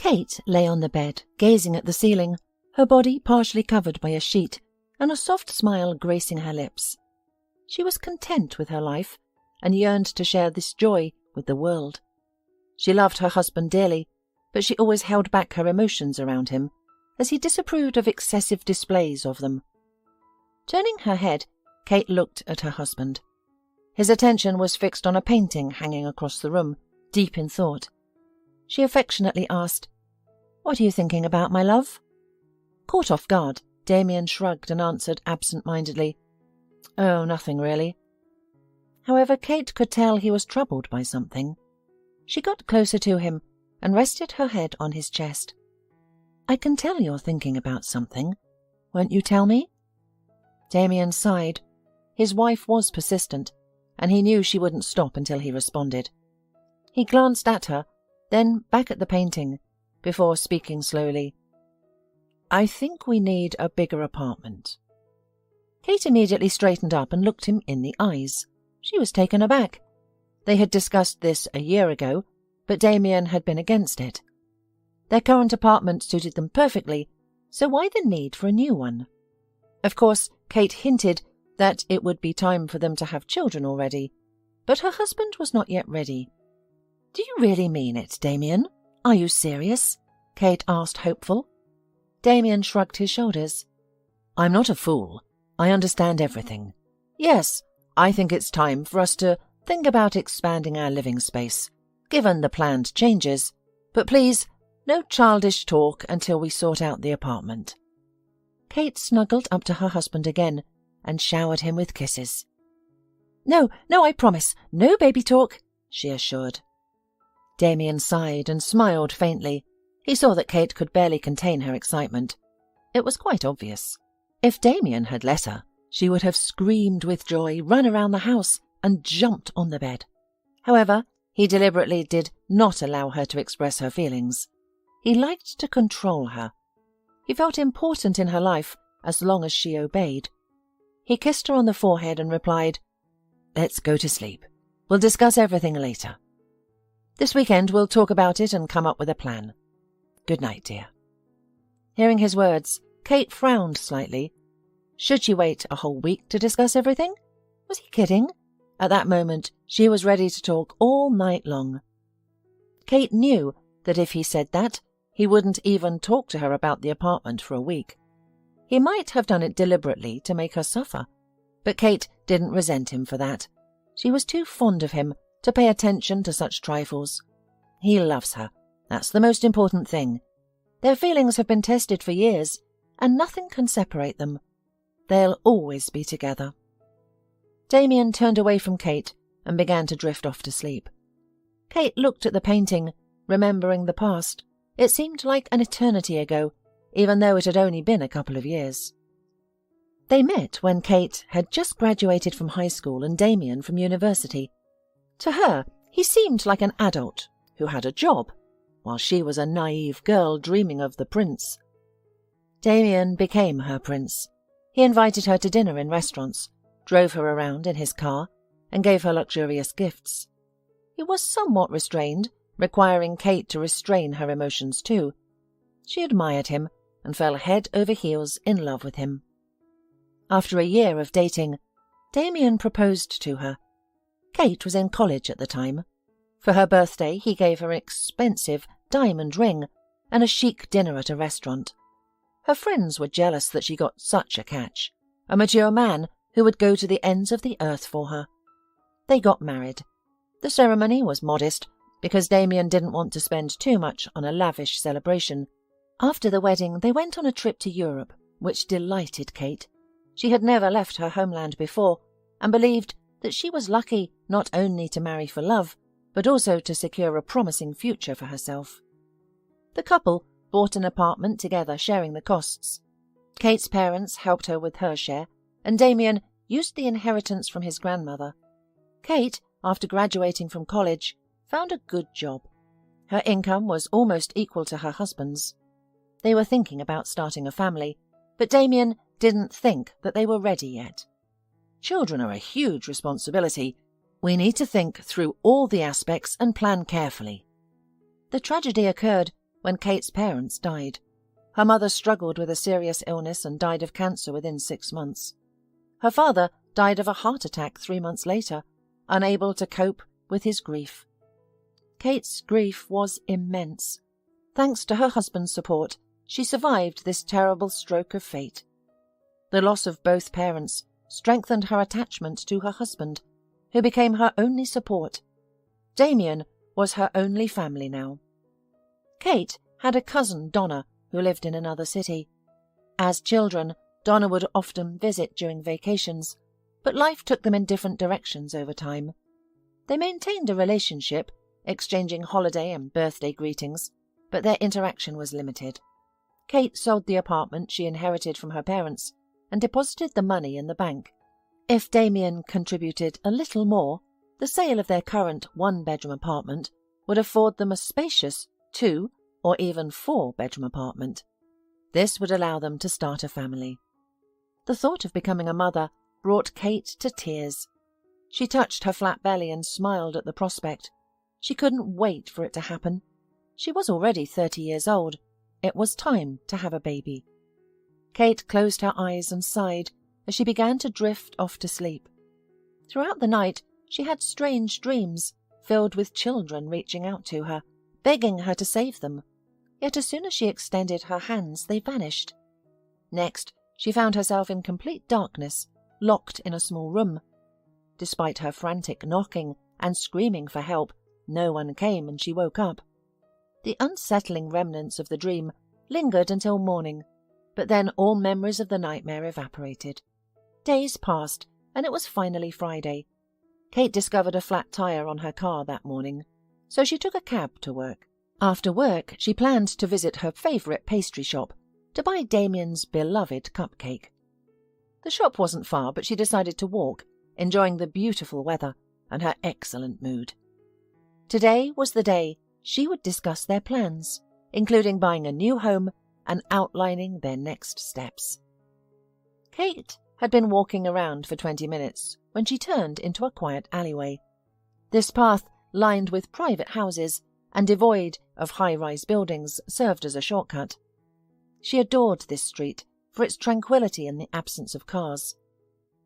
Kate lay on the bed, gazing at the ceiling, her body partially covered by a sheet, and a soft smile gracing her lips. She was content with her life, and yearned to share this joy with the world. She loved her husband dearly, but she always held back her emotions around him, as he disapproved of excessive displays of them. Turning her head, Kate looked at her husband. His attention was fixed on a painting hanging across the room, deep in thought. She affectionately asked, "What are you thinking about, my love?" Caught off guard, Damian shrugged and answered absent-mindedly, "Oh, nothing really." However, Kate could tell he was troubled by something. She got closer to him and rested her head on his chest. "I can tell you're thinking about something. Won't you tell me?" Damian sighed. His wife was persistent, and he knew she wouldn't stop until he responded. He glanced at her, then back at the painting, before speaking slowly. "I think we need a bigger apartment." Kate immediately straightened up and looked him in the eyes. She was taken aback. They had discussed this a year ago, but Damian had been against it. Their current apartment suited them perfectly, so why the need for a new one? Of course, Kate hinted that it would be time for them to have children already, but her husband was not yet ready. "Do you really mean it, Damian? Are you serious?" Kate asked, hopeful. Damian shrugged his shoulders. "I'm not a fool. I understand everything. Yes, I think it's time for us to think about expanding our living space, given the planned changes, but please, no childish talk until we sort out the apartment." Kate snuggled up to her husband again and showered him with kisses. No, I promise, no baby talk," she assured. Damian sighed and smiled faintly. He saw that Kate could barely contain her excitement. It was quite obvious. If Damian had let her, she would have screamed with joy, run around the house, and jumped on the bed. However, he deliberately did not allow her to express her feelings. He liked to control her. He felt important in her life as long as she obeyed. He kissed her on the forehead and replied, "Let's go to sleep. We'll discuss everything later. This weekend we'll talk about it and come up with a plan. Good night, dear." Hearing his words, Kate frowned slightly. Should she wait a whole week to discuss everything? Was he kidding? At that moment, she was ready to talk all night long. Kate knew that if he said that, he wouldn't even talk to her about the apartment for a week. He might have done it deliberately to make her suffer, but Kate didn't resent him for that. She was too fond of him to pay attention to such trifles. He loves her. That's the most important thing. Their feelings have been tested for years, and nothing can separate them. They'll always be together. Damian turned away from Kate and began to drift off to sleep. Kate looked at the painting, remembering the past. It seemed like an eternity ago, even though it had only been a couple of years. They met when Kate had just graduated from high school and Damian from university. To her, he seemed like an adult who had a job, while she was a naive girl dreaming of the prince. Damian became her prince. He invited her to dinner in restaurants, drove her around in his car, and gave her luxurious gifts. He was somewhat restrained, requiring Kate to restrain her emotions too. She admired him and fell head over heels in love with him. After a year of dating, Damian proposed to her. Kate was in college at the time. For her birthday, he gave her an expensive diamond ring and a chic dinner at a restaurant. Her friends were jealous that she got such a catch, a mature man who would go to the ends of the earth for her. They got married. The ceremony was modest because Damian didn't want to spend too much on a lavish celebration. After the wedding, they went on a trip to Europe, which delighted Kate. She had never left her homeland before and believed that she was lucky not only to marry for love, but also to secure a promising future for herself. The couple bought an apartment together, sharing the costs. Kate's parents helped her with her share, and Damian used the inheritance from his grandmother. Kate, after graduating from college, found a good job. Her income was almost equal to her husband's. They were thinking about starting a family, but Damian didn't think that they were ready yet. Children are a huge responsibility. We need to think through all the aspects and plan carefully. The tragedy occurred when Kate's parents died. Her mother struggled with a serious illness and died of cancer within 6 months. Her father died of a heart attack 3 months later, unable to cope with his grief. Kate's grief was immense. Thanks to her husband's support, she survived this terrible stroke of fate. The loss of both parents strengthened her attachment to her husband, who became her only support. Damian was her only family now. Kate had a cousin, Donna, who lived in another city. As children, Donna would often visit during vacations, but life took them in different directions over time. They maintained a relationship, exchanging holiday and birthday greetings, but their interaction was limited. Kate sold the apartment she inherited from her parents and deposited the money in the bank. If Damian contributed a little more, the sale of their current 1-bedroom apartment would afford them a spacious 2- or even 4-bedroom apartment. This would allow them to start a family. The thought of becoming a mother brought Kate to tears. She touched her flat belly and smiled at the prospect. She couldn't wait for it to happen. She was already 30 years old. It was time to have a baby. Kate closed her eyes and sighed as she began to drift off to sleep. Throughout the night, she had strange dreams, filled with children reaching out to her, begging her to save them. Yet as soon as she extended her hands, they vanished. Next, she found herself in complete darkness, locked in a small room. Despite her frantic knocking and screaming for help, no one came and she woke up. The unsettling remnants of the dream lingered until morning, but then all memories of the nightmare evaporated. Days passed, and it was finally Friday. Kate discovered a flat tire on her car that morning, so she took a cab to work. After work, she planned to visit her favourite pastry shop to buy Damian's beloved cupcake. The shop wasn't far, but she decided to walk, enjoying the beautiful weather and her excellent mood. Today was the day she would discuss their plans, including buying a new home and outlining their next steps. Kate had been walking around for 20 minutes when she turned into a quiet alleyway. This path, lined with private houses and devoid of high-rise buildings, served as a shortcut. She adored this street for its tranquility and the absence of cars.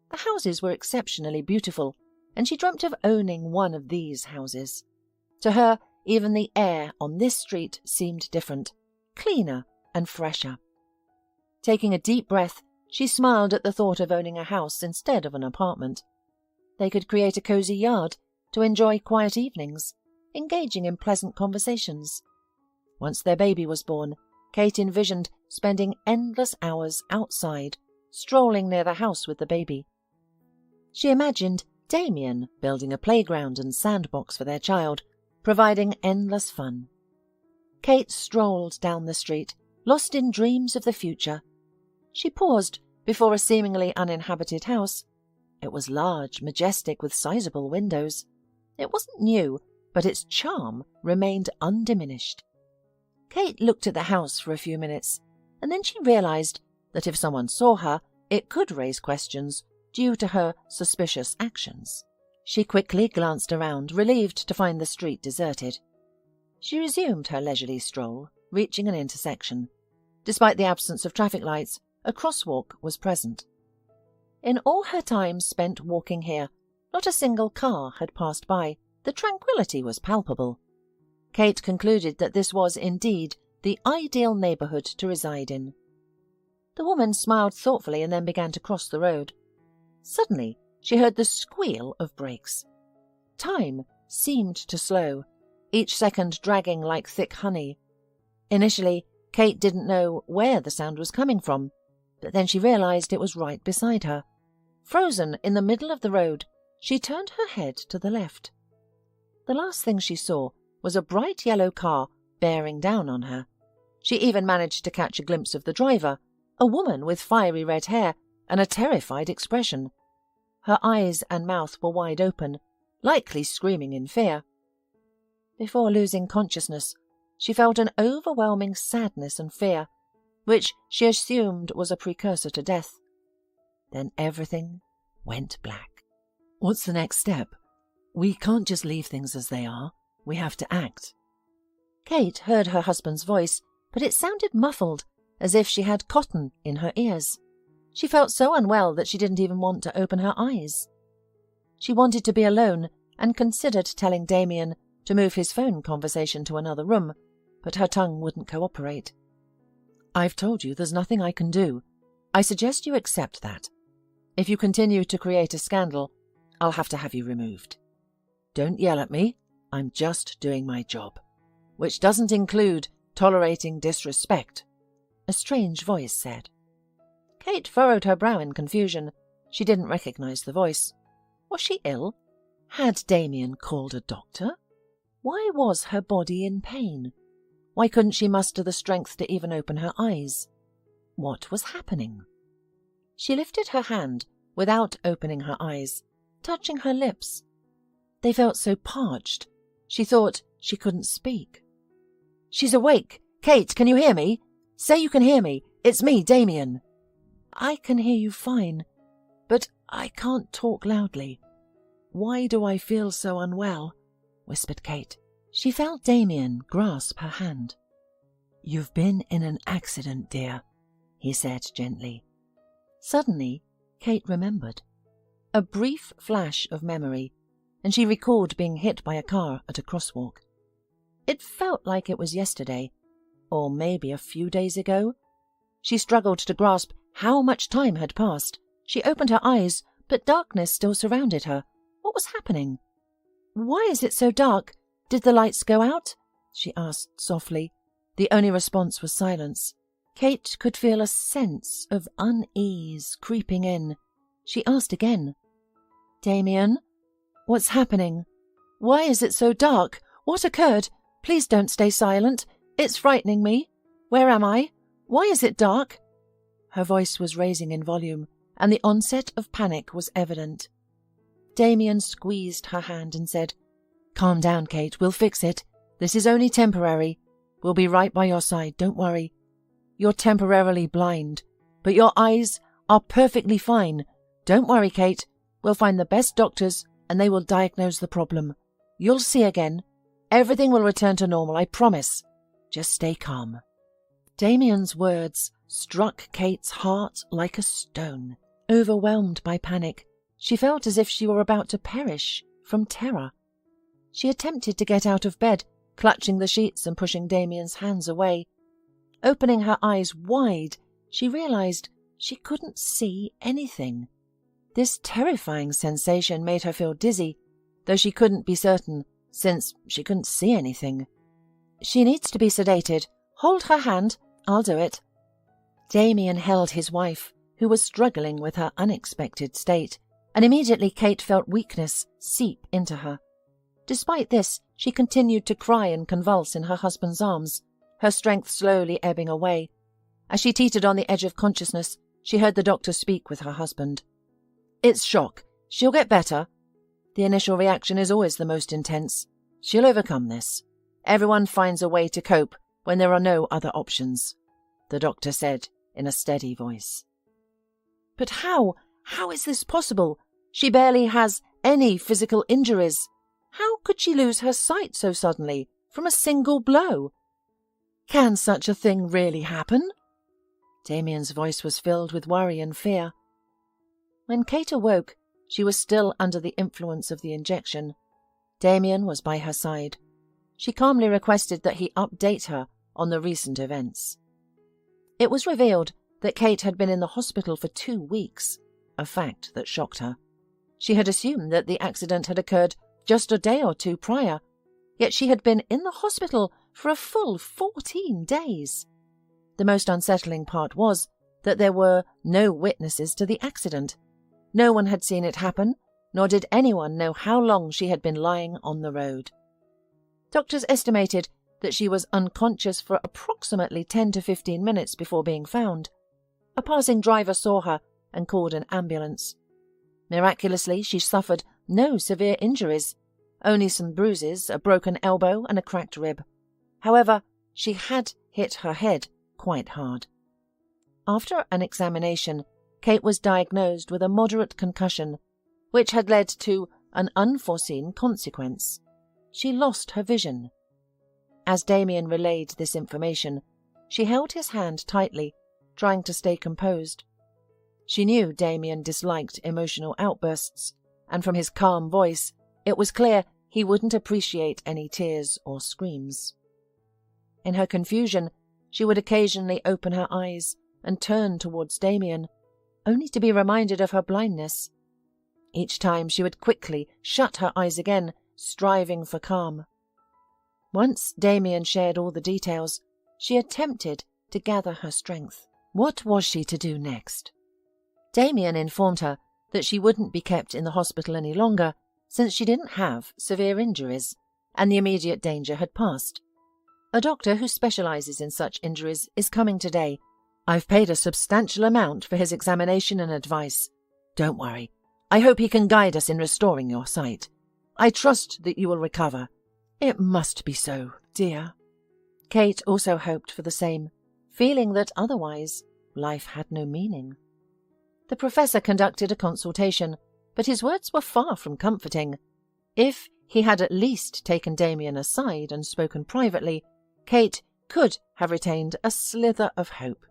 The houses were exceptionally beautiful, and she dreamt of owning one of these houses. To her, even the air on this street seemed different, cleaner and fresher. Taking a deep breath, she smiled at the thought of owning a house instead of an apartment. They could create a cozy yard to enjoy quiet evenings, engaging in pleasant conversations. Once their baby was born, Kate envisioned spending endless hours outside, strolling near the house with the baby. She imagined Damian building a playground and sandbox for their child, providing endless fun. Kate strolled down the street, lost in dreams of the future. She paused before a seemingly uninhabited house. It was large, majestic, with sizable windows. It wasn't new, but its charm remained undiminished. Kate looked at the house for a few minutes, and then she realized that if someone saw her, it could raise questions due to her suspicious actions. She quickly glanced around, relieved to find the street deserted. She resumed her leisurely stroll, reaching an intersection. Despite the absence of traffic lights, a crosswalk was present. In all her time spent walking here, not a single car had passed by. The tranquility was palpable. Kate concluded that this was indeed the ideal neighbourhood to reside in. The woman smiled thoughtfully and then began to cross the road. Suddenly, she heard the squeal of brakes. Time seemed to slow, each second dragging like thick honey. Initially, Kate didn't know where the sound was coming from, but then she realized it was right beside her. Frozen in the middle of the road, she turned her head to the left. The last thing she saw was a bright yellow car bearing down on her. She even managed to catch a glimpse of the driver, a woman with fiery red hair and a terrified expression. Her eyes and mouth were wide open, likely screaming in fear. Before losing consciousness, she felt an overwhelming sadness and fear, which she assumed was a precursor to death. Then everything went black. What's the next step? We can't just leave things as they are. We have to act. Kate heard her husband's voice, but it sounded muffled, as if she had cotton in her ears. She felt so unwell that she didn't even want to open her eyes. She wanted to be alone and considered telling Damian to move his phone conversation to another room, but her tongue wouldn't cooperate. "I've told you there's nothing I can do. I suggest you accept that. If you continue to create a scandal, I'll have to have you removed. Don't yell at me. I'm just doing my job, which doesn't include tolerating disrespect," a strange voice said. Kate furrowed her brow in confusion. She didn't recognize the voice. Was she ill? Had Damian called a doctor? Why was her body in pain? Why couldn't she muster the strength to even open her eyes? What was happening? She lifted her hand without opening her eyes, touching her lips. They felt so parched. She thought she couldn't speak. "She's awake. Kate, can you hear me? Say you can hear me. It's me, Damian." "I can hear you fine, but I can't talk loudly. Why do I feel so unwell?" whispered Kate. She felt Damian grasp her hand. "You've been in an accident, dear," he said gently. Suddenly, Kate remembered. A brief flash of memory, and she recalled being hit by a car at a crosswalk. It felt like it was yesterday, or maybe a few days ago. She struggled to grasp how much time had passed. She opened her eyes, but darkness still surrounded her. What was happening? "Why is it so dark? Did the lights go out?" she asked softly. The only response was silence. Kate could feel a sense of unease creeping in. She asked again, "Damian, what's happening? Why is it so dark? What occurred? Please don't stay silent. It's frightening me. Where am I? Why is it dark?" Her voice was raising in volume, and the onset of panic was evident. Damian squeezed her hand and said, "Calm down, Kate. We'll fix it. This is only temporary. We'll be right by your side. Don't worry. You're temporarily blind, but your eyes are perfectly fine. Don't worry, Kate. We'll find the best doctors, and they will diagnose the problem. You'll see again. Everything will return to normal, I promise. Just stay calm." Damian's words struck Kate's heart like a stone. Overwhelmed by panic, she felt as if she were about to perish from terror. She attempted to get out of bed, clutching the sheets and pushing Damian's hands away. Opening her eyes wide, she realized she couldn't see anything. This terrifying sensation made her feel dizzy, though she couldn't be certain, since she couldn't see anything. "She needs to be sedated. Hold her hand. I'll do it." Damian held his wife, who was struggling with her unexpected state, and immediately Kate felt weakness seep into her. Despite this, she continued to cry and convulse in her husband's arms, her strength slowly ebbing away. As she teetered on the edge of consciousness, she heard the doctor speak with her husband. "It's shock. She'll get better. The initial reaction is always the most intense. She'll overcome this. Everyone finds a way to cope when there are no other options," the doctor said in a steady voice. "But how? How is this possible? She barely has any physical injuries. How could she lose her sight so suddenly, from a single blow? Can such a thing really happen?" Damian's voice was filled with worry and fear. When Kate awoke, she was still under the influence of the injection. Damian was by her side. She calmly requested that he update her on the recent events. It was revealed that Kate had been in the hospital for 2 weeks, a fact that shocked her. She had assumed that the accident had occurred just a day or 2 prior, yet she had been in the hospital for a full 14 days. The most unsettling part was that there were no witnesses to the accident. No one had seen it happen, nor did anyone know how long she had been lying on the road. Doctors estimated that she was unconscious for approximately 10 to 15 minutes before being found. A passing driver saw her and called an ambulance. Miraculously, she suffered no severe injuries, only some bruises, a broken elbow and a cracked rib. However, she had hit her head quite hard. After an examination, Kate was diagnosed with a moderate concussion, which had led to an unforeseen consequence. She lost her vision. As Damian relayed this information, she held his hand tightly, trying to stay composed. She knew Damian disliked emotional outbursts, and from his calm voice, it was clear he wouldn't appreciate any tears or screams. In her confusion, she would occasionally open her eyes and turn towards Damian, only to be reminded of her blindness. Each time she would quickly shut her eyes again, striving for calm. Once Damian shared all the details, she attempted to gather her strength. What was she to do next? Damian informed her that she wouldn't be kept in the hospital any longer, since she didn't have severe injuries, and the immediate danger had passed. A doctor who specializes in such injuries is coming today. I've paid a substantial amount for his examination and advice. Don't worry. I hope he can guide us in restoring your sight. I trust that you will recover. It must be so, dear. Kate also hoped for the same, feeling that otherwise life had no meaning. The professor conducted a consultation, but his words were far from comforting. If he had at least taken Damian aside and spoken privately, Kate could have retained a slither of hope.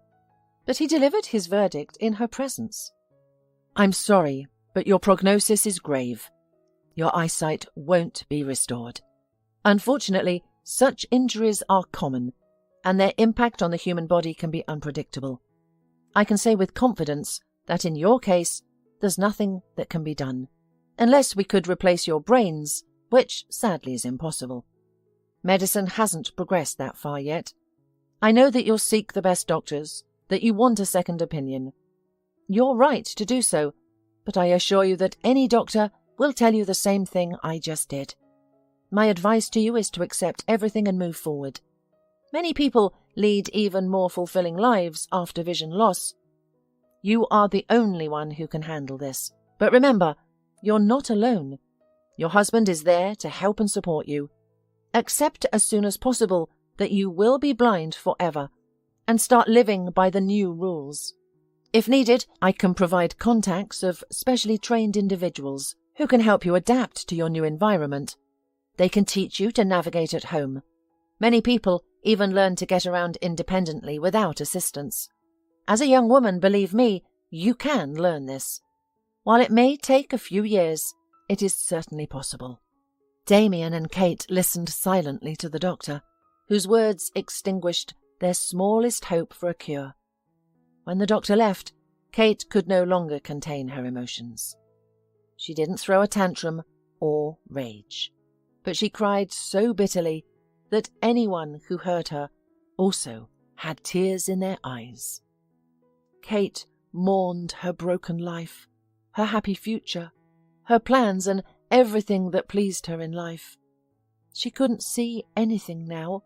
But he delivered his verdict in her presence. I'm sorry, but your prognosis is grave. Your eyesight won't be restored. Unfortunately, such injuries are common, and their impact on the human body can be unpredictable. I can say with confidence that in your case, there's nothing that can be done, unless we could replace your brains, which sadly is impossible. Medicine hasn't progressed that far yet. I know that you'll seek the best doctors, that you want a second opinion. You're right to do so, but I assure you that any doctor will tell you the same thing I just did. My advice to you is to accept everything and move forward. Many people lead even more fulfilling lives after vision loss. You are the only one who can handle this. But remember, you're not alone. Your husband is there to help and support you. Accept as soon as possible that you will be blind forever, and start living by the new rules. If needed, I can provide contacts of specially trained individuals who can help you adapt to your new environment. They can teach you to navigate at home. Many people even learn to get around independently without assistance. As a young woman, believe me, you can learn this. While it may take a few years, it is certainly possible. Damian and Kate listened silently to the doctor, whose words extinguished their smallest hope for a cure. When the doctor left, Kate could no longer contain her emotions. She didn't throw a tantrum or rage, but she cried so bitterly that anyone who heard her also had tears in their eyes. Kate mourned her broken life, her happy future, her plans and everything that pleased her in life. She couldn't see anything now.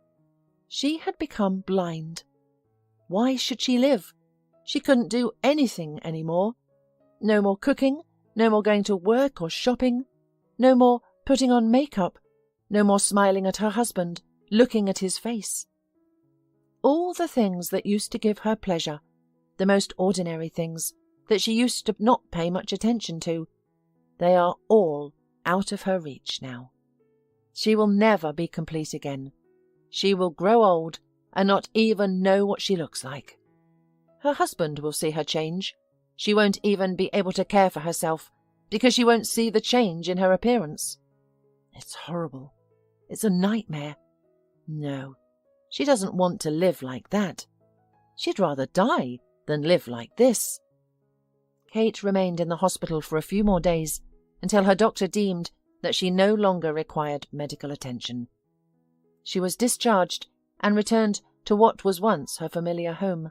She had become blind. Why should she live? She couldn't do anything anymore. No more cooking, no more going to work or shopping, no more putting on makeup, no more smiling at her husband, looking at his face. All the things that used to give her pleasure, the most ordinary things that she used to not pay much attention to, they are all out of her reach now. She will never be complete again. She will grow old and not even know what she looks like. Her husband will see her change. She won't even be able to care for herself because she won't see the change in her appearance. It's horrible. It's a nightmare. No, she doesn't want to live like that. She'd rather die than live like this. Kate remained in the hospital for a few more days until her doctor deemed that she no longer required medical attention. She was discharged and returned to what was once her familiar home.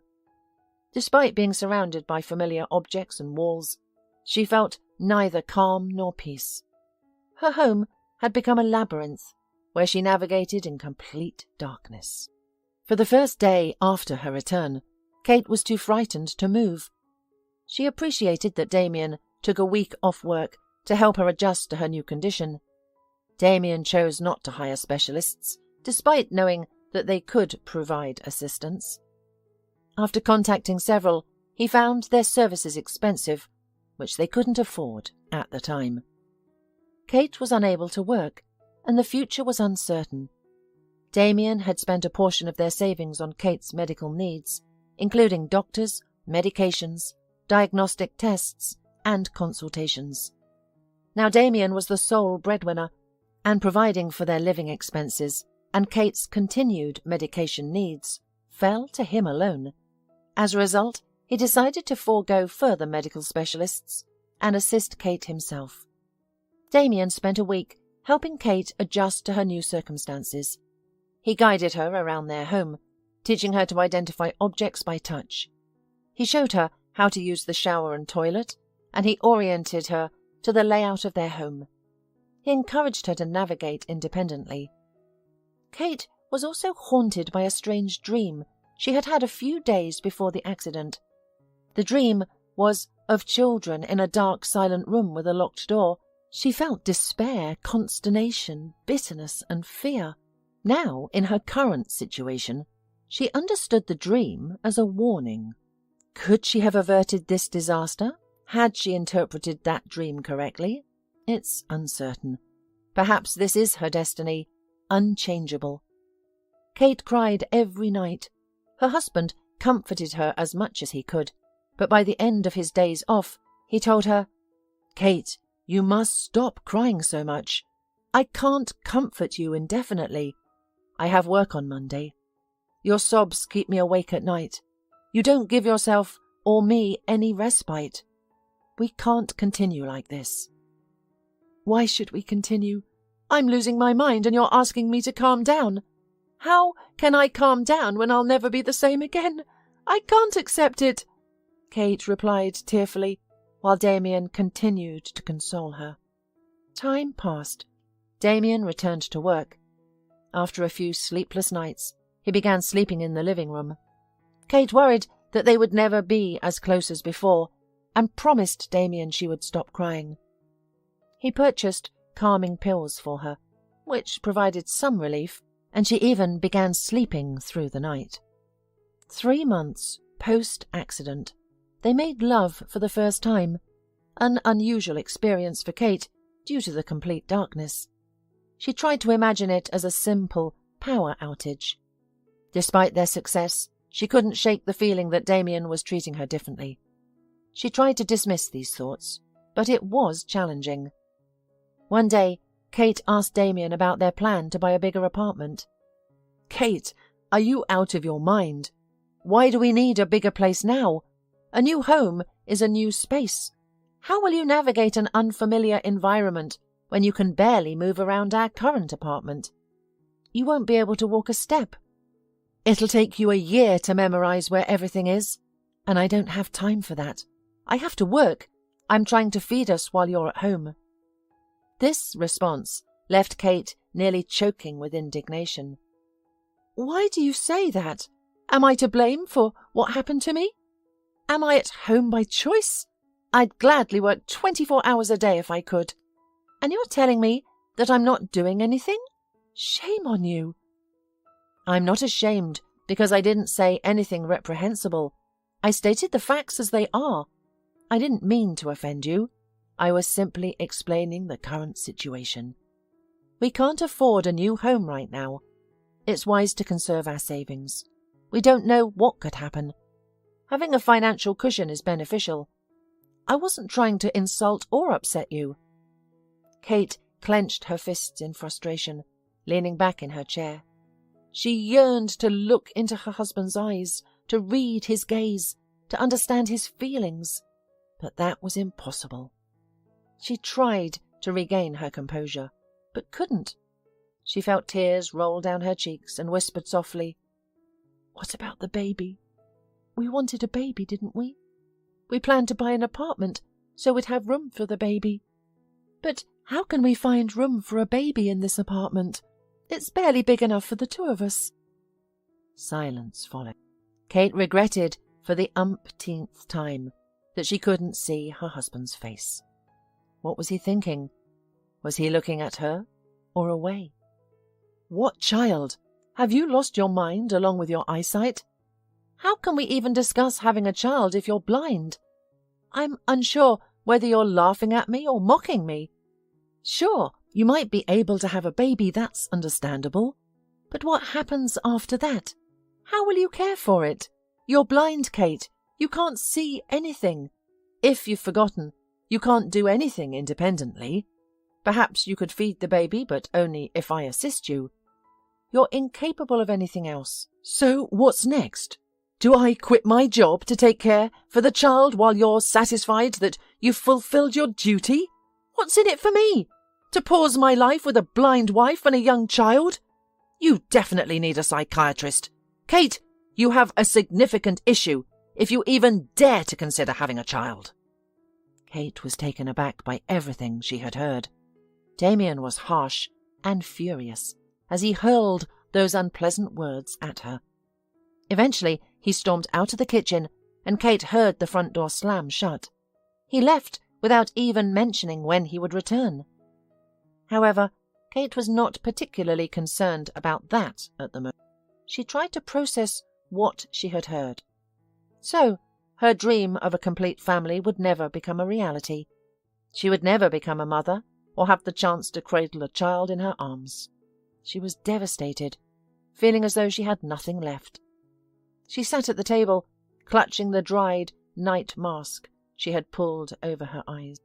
Despite being surrounded by familiar objects and walls, she felt neither calm nor peace. Her home had become a labyrinth where she navigated in complete darkness. For the first day after her return, Kate was too frightened to move. She appreciated that Damian took a week off work to help her adjust to her new condition. Damian chose not to hire specialists, despite knowing that they could provide assistance. After contacting several, he found their services expensive, which they couldn't afford at the time. Kate was unable to work, and the future was uncertain. Damian had spent a portion of their savings on Kate's medical needs, including doctors, medications, diagnostic tests, and consultations. Now Damian was the sole breadwinner, and providing for their living expenses and Kate's continued medication needs fell to him alone. As a result, he decided to forego further medical specialists and assist Kate himself. Damian spent a week helping Kate adjust to her new circumstances. He guided her around their home, teaching her to identify objects by touch. He showed her how to use the shower and toilet, and he oriented her to the layout of their home. He encouraged her to navigate independently. Kate was also haunted by a strange dream she had had a few days before the accident. The dream was of children in a dark, silent room with a locked door. She felt despair, consternation, bitterness, and fear. Now, in her current situation, she understood the dream as a warning. Could she have averted this disaster? Had she interpreted that dream correctly? It's uncertain. Perhaps this is her destiny, unchangeable. Kate cried every night. Her husband comforted her as much as he could, but by the end of his days off, he told her, "Kate, you must stop crying so much. I can't comfort you indefinitely. I have work on Monday. Your sobs keep me awake at night. You don't give yourself or me any respite. We can't continue like this." "Why should we continue? I'm losing my mind and you're asking me to calm down. How can I calm down when I'll never be the same again? I can't accept it," Kate replied tearfully, while Damian continued to console her. Time passed. Damian returned to work. After a few sleepless nights, he began sleeping in the living room. Kate worried that they would never be as close as before, and promised Damian she would stop crying. He purchased calming pills for her, which provided some relief, and she even began sleeping through the night. 3 months post-accident, they made love for the first time, an unusual experience for Kate due to the complete darkness. She tried to imagine it as a simple power outage. Despite their success, she couldn't shake the feeling that Damian was treating her differently. She tried to dismiss these thoughts, but it was challenging. One day, Kate asked Damian about their plan to buy a bigger apartment. "Kate, are you out of your mind? Why do we need a bigger place now? A new home is a new space. How will you navigate an unfamiliar environment when you can barely move around our current apartment? You won't be able to walk a step. It'll take you a year to memorize where everything is, and I don't have time for that. I have to work. I'm trying to feed us while you're at home." This response left Kate nearly choking with indignation. "Why do you say that? Am I to blame for what happened to me? Am I at home by choice? I'd gladly work 24 hours a day if I could. And you're telling me that I'm not doing anything? Shame on you." "I'm not ashamed because I didn't say anything reprehensible. I stated the facts as they are. I didn't mean to offend you. I was simply explaining the current situation. We can't afford a new home right now. It's wise to conserve our savings. We don't know what could happen. Having a financial cushion is beneficial. I wasn't trying to insult or upset you." Kate clenched her fists in frustration, leaning back in her chair. She yearned to look into her husband's eyes, to read his gaze, to understand his feelings, but that was impossible. She tried to regain her composure, but couldn't. She felt tears roll down her cheeks and whispered softly, "What about the baby? We wanted a baby, didn't we? We planned to buy an apartment so we'd have room for the baby. But how can we find room for a baby in this apartment? It's barely big enough for the 2 of us." Silence followed. Kate regretted for the umpteenth time that she couldn't see her husband's face. What was he thinking? Was he looking at her or away? "What child? Have you lost your mind along with your eyesight? How can we even discuss having a child if you're blind? I'm unsure whether you're laughing at me or mocking me. Sure, you might be able to have a baby, that's understandable. But what happens after that? How will you care for it? You're blind, Kate. You can't see anything. If you've forgotten, you can't do anything independently. Perhaps you could feed the baby, but only if I assist you. You're incapable of anything else. So what's next? Do I quit my job to take care for the child while you're satisfied that you've fulfilled your duty? What's in it for me? To pause my life with a blind wife and a young child? You definitely need a psychiatrist. Kate, you have a significant issue if you even dare to consider having a child. Kate was taken aback by everything she had heard. Damian was harsh and furious as he hurled those unpleasant words at her. Eventually, he stormed out of the kitchen, and Kate heard the front door slam shut. He left without even mentioning when he would return. However, Kate was not particularly concerned about that at the moment. She tried to process what she had heard. So, her dream of a complete family would never become a reality. She would never become a mother or have the chance to cradle a child in her arms. She was devastated, feeling as though she had nothing left. She sat at the table, clutching the dried night mask she had pulled over her eyes.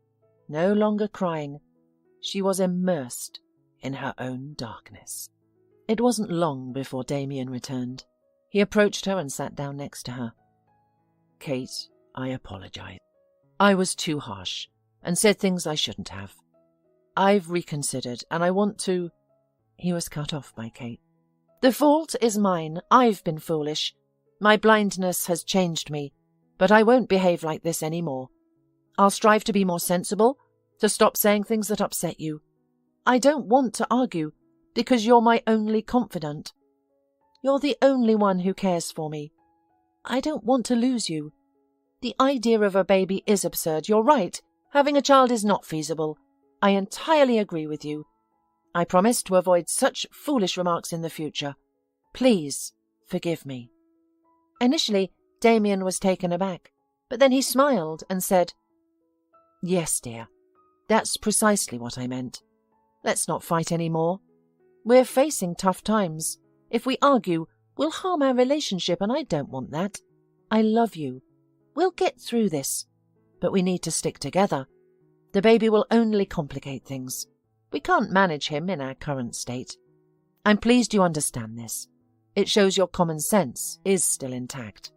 No longer crying, she was immersed in her own darkness. It wasn't long before Damian returned. He approached her and sat down next to her. Kate, I apologize. I was too harsh and said things I shouldn't have. I've reconsidered and I want to... He was cut off by Kate. The fault is mine. I've been foolish. My blindness has changed me, but I won't behave like this any more. I'll strive to be more sensible, to stop saying things that upset you. I don't want to argue, because you're my only confidant. You're the only one who cares for me. I don't want to lose you. The idea of a baby is absurd. You're right. Having a child is not feasible. I entirely agree with you. I promise to avoid such foolish remarks in the future. Please forgive me. Initially, Damian was taken aback, but then he smiled and said, Yes, dear, that's precisely what I meant. Let's not fight any more. We're facing tough times. If we argue, we'll harm our relationship, and I don't want that. I love you. We'll get through this, but we need to stick together. The baby will only complicate things. We can't manage him in our current state. I'm pleased you understand this. It shows your common sense is still intact.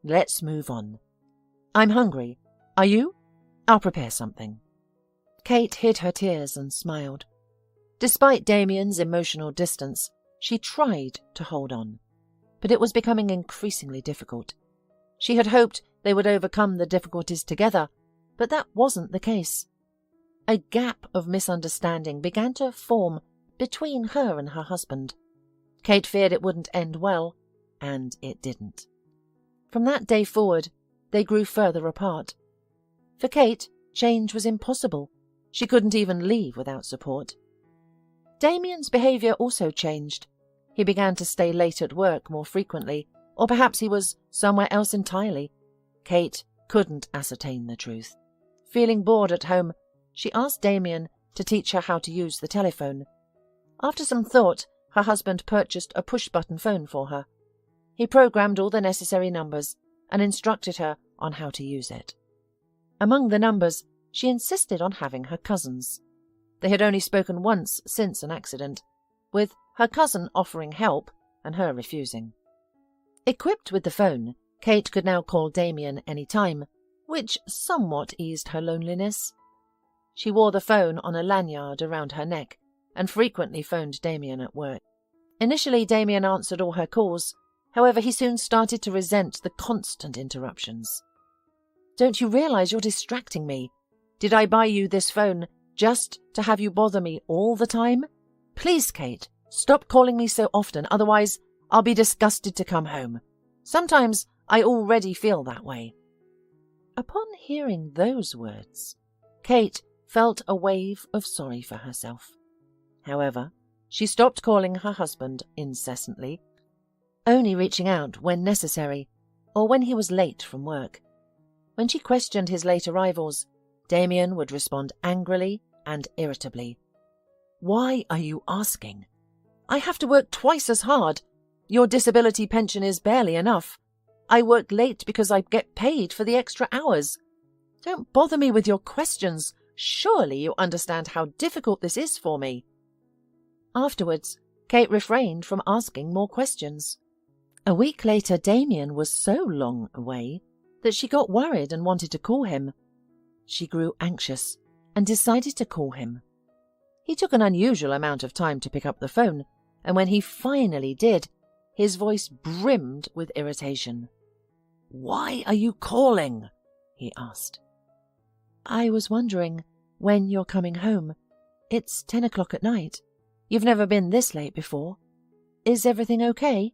Let's move on. I'm hungry. Are you? I'll prepare something. Kate hid her tears and smiled. Despite Damian's emotional distance, she tried to hold on, but it was becoming increasingly difficult. She had hoped they would overcome the difficulties together, but that wasn't the case. A gap of misunderstanding began to form between her and her husband. Kate feared it wouldn't end well, and it didn't. From that day forward, they grew further apart. For Kate, change was impossible. She couldn't even leave without support. Damian's behaviour also changed. He began to stay late at work more frequently, or perhaps he was somewhere else entirely. Kate couldn't ascertain the truth. Feeling bored at home, she asked Damian to teach her how to use the telephone. After some thought, her husband purchased a push-button phone for her. He programmed all the necessary numbers and instructed her on how to use it. Among the numbers, she insisted on having her cousins. They had only spoken once since an accident, with her cousin offering help and her refusing. Equipped with the phone, Kate could now call Damian any time, which somewhat eased her loneliness. She wore the phone on a lanyard around her neck and frequently phoned Damian at work. Initially, Damian answered all her calls. However, he soon started to resent the constant interruptions. Don't you realize you're distracting me? Did I buy you this phone just to have you bother me all the time? Please, Kate, stop calling me so often, otherwise I'll be disgusted to come home. Sometimes I already feel that way. Upon hearing those words, Kate felt a wave of sorry for herself. However, she stopped calling her husband incessantly, only reaching out when necessary or when he was late from work. When she questioned his late arrivals, Damian would respond angrily and irritably. Why are you asking? I have to work twice as hard. Your disability pension is barely enough. I work late because I get paid for the extra hours. Don't bother me with your questions. Surely you understand how difficult this is for me." Afterwards, Kate refrained from asking more questions. A week later, Damian was so long away that she got worried and wanted to call him. She grew anxious and decided to call him. He took an unusual amount of time to pick up the phone, and when he finally did, his voice brimmed with irritation. "Why are you calling?" he asked. "I was wondering when you're coming home. It's 10 o'clock at night. You've never been this late before. Is everything okay?"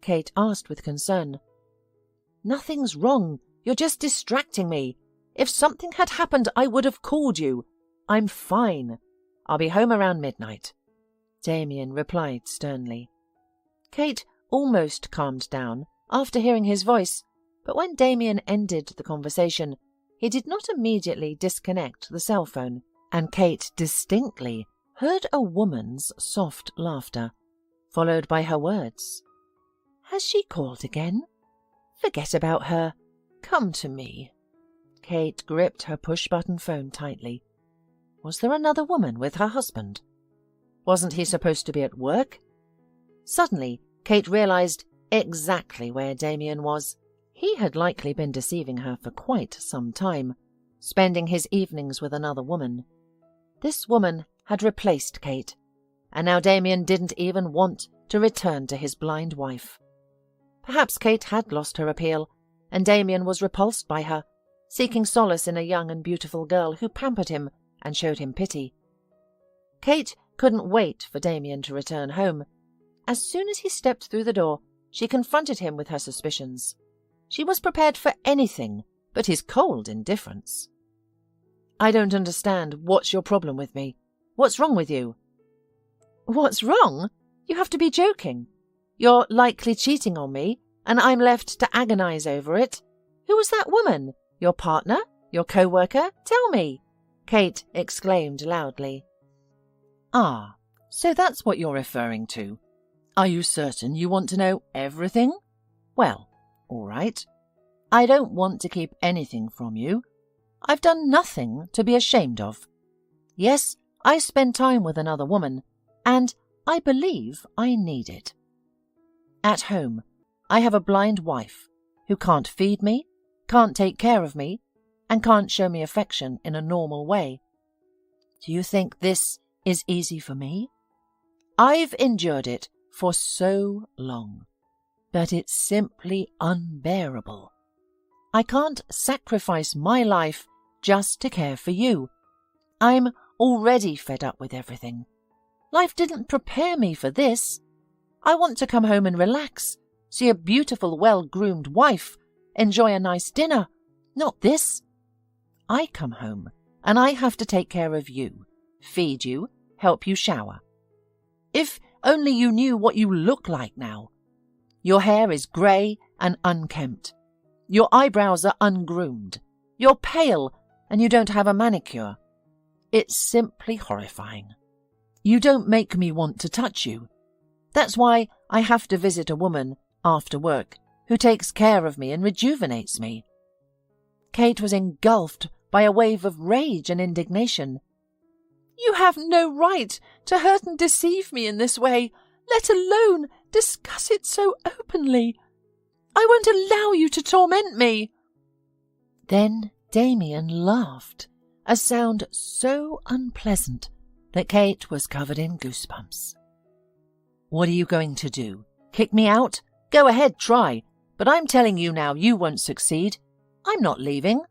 Kate asked with concern. "Nothing's wrong. You're just distracting me. If something had happened, I would have called you. I'm fine. I'll be home around midnight," Damian replied sternly. Kate almost calmed down after hearing his voice, but when Damian ended the conversation, he did not immediately disconnect the cell phone, and Kate distinctly heard a woman's soft laughter, followed by her words. "Has she called again? Forget about her. Come to me." Kate gripped her push-button phone tightly. Was there another woman with her husband? Wasn't he supposed to be at work? Suddenly, Kate realized exactly where Damian was. He had likely been deceiving her for quite some time, spending his evenings with another woman. This woman had replaced Kate, and now Damian didn't even want to return to his blind wife. Perhaps Kate had lost her appeal, and Damian was repulsed by her, seeking solace in a young and beautiful girl who pampered him and showed him pity. Kate couldn't wait for Damian to return home. As soon as he stepped through the door, she confronted him with her suspicions. She was prepared for anything but his cold indifference. "I don't understand. What's your problem with me? What's wrong with you?" "What's wrong? You have to be joking. You're likely cheating on me, and I'm left to agonize over it. Who was that woman? Your partner? Your co-worker? Tell me!" Kate exclaimed loudly. "Ah, so that's what you're referring to. Are you certain you want to know everything? Well, all right. I don't want to keep anything from you. I've done nothing to be ashamed of. Yes, I spend time with another woman, and I believe I need it. At home, I have a blind wife who can't feed me, can't take care of me, and can't show me affection in a normal way. Do you think this is easy for me? I've endured it for so long, but it's simply unbearable. I can't sacrifice my life just to care for you. I'm already fed up with everything. Life didn't prepare me for this. I want to come home and relax, see a beautiful, well-groomed wife, enjoy a nice dinner, not this. I come home and I have to take care of you, feed you, help you shower. If only you knew what you look like now. Your hair is grey and unkempt. Your eyebrows are ungroomed. You're pale and you don't have a manicure. It's simply horrifying. You don't make me want to touch you. That's why I have to visit a woman after work who takes care of me and rejuvenates me." Kate was engulfed by a wave of rage and indignation. "You have no right to hurt and deceive me in this way, let alone discuss it so openly. I won't allow you to torment me." Then Damian laughed, a sound so unpleasant that Kate was covered in goosebumps. "What are you going to do? Kick me out? Go ahead, try. But I'm telling you now, you won't succeed. I'm not leaving.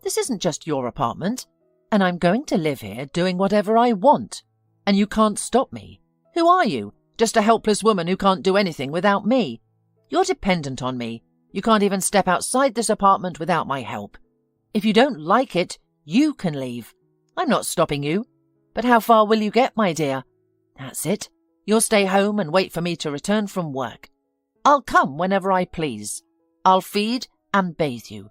This isn't just your apartment. And I'm going to live here doing whatever I want. And you can't stop me. Who are you? Just a helpless woman who can't do anything without me. You're dependent on me. You can't even step outside this apartment without my help. If you don't like it, you can leave. I'm not stopping you. But how far will you get, my dear? That's it. You'll stay home and wait for me to return from work. I'll come whenever I please. I'll feed and bathe you.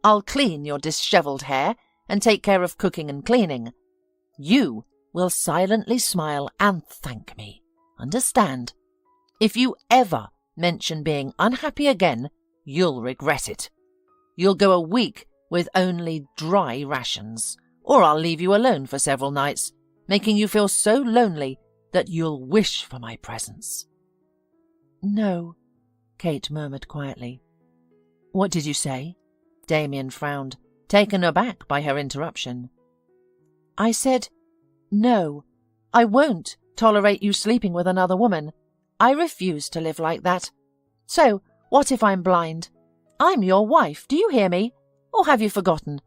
I'll clean your dishevelled hair and take care of cooking and cleaning. You will silently smile and thank me. Understand? If you ever mention being unhappy again, you'll regret it. You'll go a week with only dry rations, or I'll leave you alone for several nights, making you feel so lonely that you'll wish for my presence." "No," Kate murmured quietly. "What did you say?" Damian frowned, taken aback by her interruption. "I said, no, I won't tolerate you sleeping with another woman. I refuse to live like that. So, what if I'm blind? I'm your wife, do you hear me? Or have you forgotten?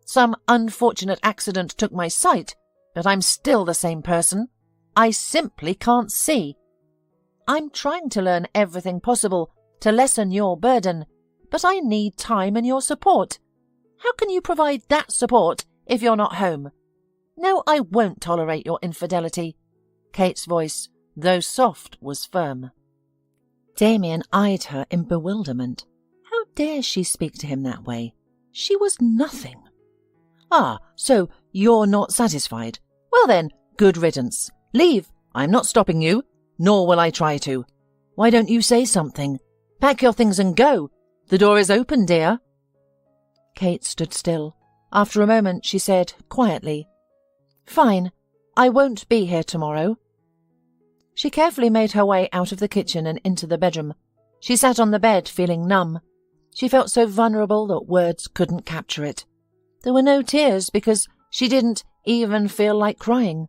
Some unfortunate accident took my sight, but I'm still the same person. I simply can't see. I'm trying to learn everything possible to lessen your burden, but I need time and your support. How can you provide that support if you're not home? No, I won't tolerate your infidelity." Kate's voice, though soft, was firm. Damian eyed her in bewilderment. How dare she speak to him that way? She was nothing. "Ah, so you're not satisfied? Well then, good riddance. Leave. I'm not stopping you, nor will I try to. Why don't you say something? Pack your things and go. The door is open, dear." Kate stood still. After a moment she said quietly, "Fine. I won't be here tomorrow." She carefully made her way out of the kitchen and into the bedroom. She sat on the bed feeling numb. She felt so vulnerable that words couldn't capture it. There were no tears because she didn't even feel like crying.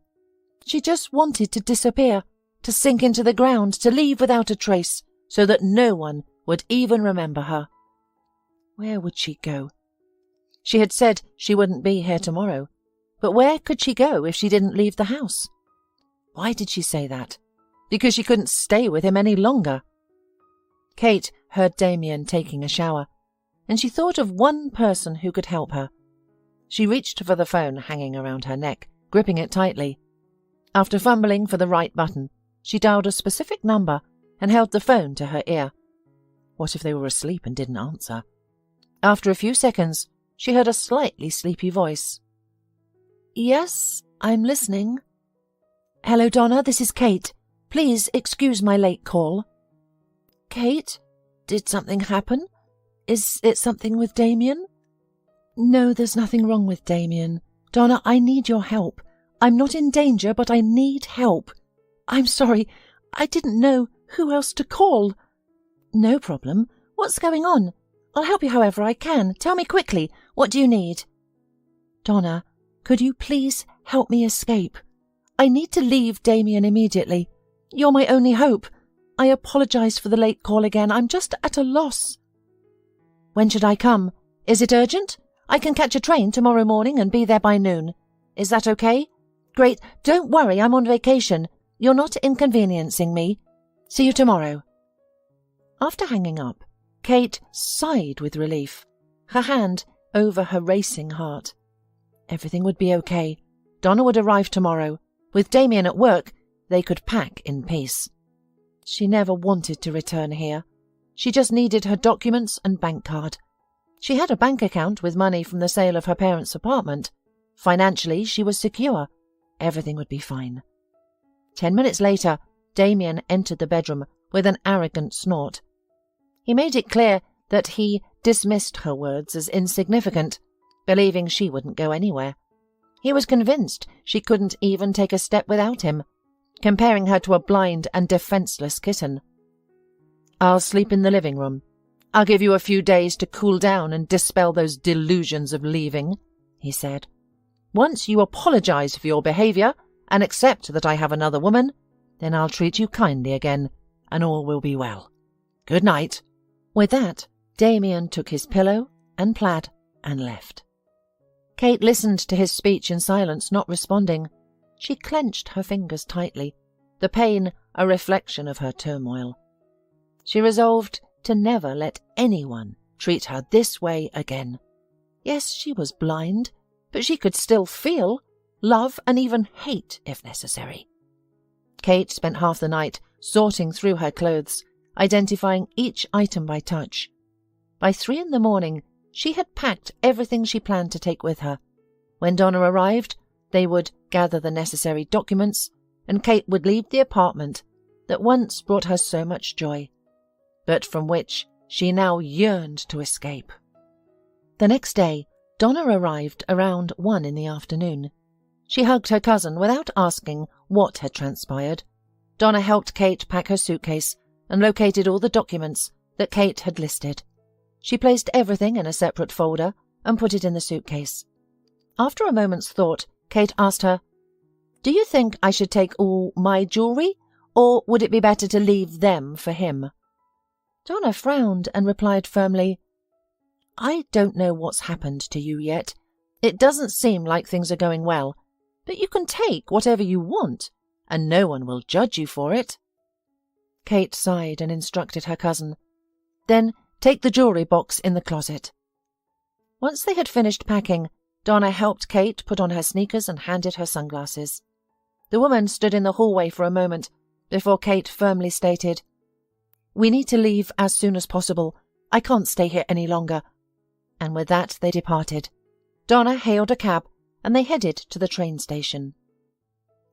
She just wanted to disappear, to sink into the ground, to leave without a trace, so that no one would even remember her. Where would she go? She had said she wouldn't be here tomorrow, but where could she go if she didn't leave the house? Why did she say that? Because she couldn't stay with him any longer. Kate heard Damian taking a shower, and she thought of one person who could help her. She reached for the phone hanging around her neck, gripping it tightly. After fumbling for the right button, she dialed a specific number and held the phone to her ear. What if they were asleep and didn't answer? After a few seconds, she heard a slightly sleepy voice. "Yes, I'm listening." "Hello, Donna, this is Kate. Please excuse my late call." "Kate, did something happen? Is it something with Damian?" "No, there's nothing wrong with Damian. Donna, I need your help. I'm not in danger, but I need help. I'm sorry, I didn't know who else to call." "No problem. What's going on? I'll help you however I can. Tell me quickly. What do you need?" "Donna, could you please help me escape? I need to leave Damian immediately. You're my only hope. I apologize for the late call again. I'm just at a loss." "When should I come? Is it urgent? I can catch a train tomorrow morning and be there by noon. Is that okay? Great. Don't worry, I'm on vacation. You're not inconveniencing me. See you tomorrow." After hanging up, Kate sighed with relief, her hand over her racing heart. Everything would be okay. Donna would arrive tomorrow. With Damian at work, they could pack in peace. She never wanted to return here. She just needed her documents and bank card. She had a bank account with money from the sale of her parents' apartment. Financially, she was secure. Everything would be fine. 10 minutes later, Damian entered the bedroom with an arrogant snort. He made it clear that he dismissed her words as insignificant, believing she wouldn't go anywhere. He was convinced she couldn't even take a step without him, comparing her to a blind and defenseless kitten. "I'll sleep in the living room. I'll give you a few days to cool down and dispel those delusions of leaving," he said. "Once you apologize for your behavior and accept that I have another woman, then I'll treat you kindly again, and all will be well. Good night." With that, Damian took his pillow and plaid and left. Kate listened to his speech in silence, not responding. She clenched her fingers tightly, the pain a reflection of her turmoil. She resolved to never let anyone treat her this way again. Yes, she was blind, but she could still feel, love, and even hate if necessary. Kate spent half the night sorting through her clothes, identifying each item by touch. By 3 a.m, she had packed everything she planned to take with her. When Donna arrived, they would gather the necessary documents, and Kate would leave the apartment that once brought her so much joy, but from which she now yearned to escape. The next day, Donna arrived around 1 in the afternoon. She hugged her cousin without asking what had transpired. Donna helped Kate pack her suitcase and located all the documents that Kate had listed. She placed everything in a separate folder and put it in the suitcase. After a moment's thought, Kate asked her, "Do you think I should take all my jewellery, or would it be better to leave them for him?" Donna frowned and replied firmly, "I don't know what's happened to you yet. It doesn't seem like things are going well, but you can take whatever you want, and no one will judge you for it." Kate sighed and instructed her cousin, "Then take the jewellery box in the closet." Once they had finished packing, Donna helped Kate put on her sneakers and handed her sunglasses. The woman stood in the hallway for a moment before Kate firmly stated, "We need to leave as soon as possible. I can't stay here any longer." And with that they departed. Donna hailed a cab and they headed to the train station.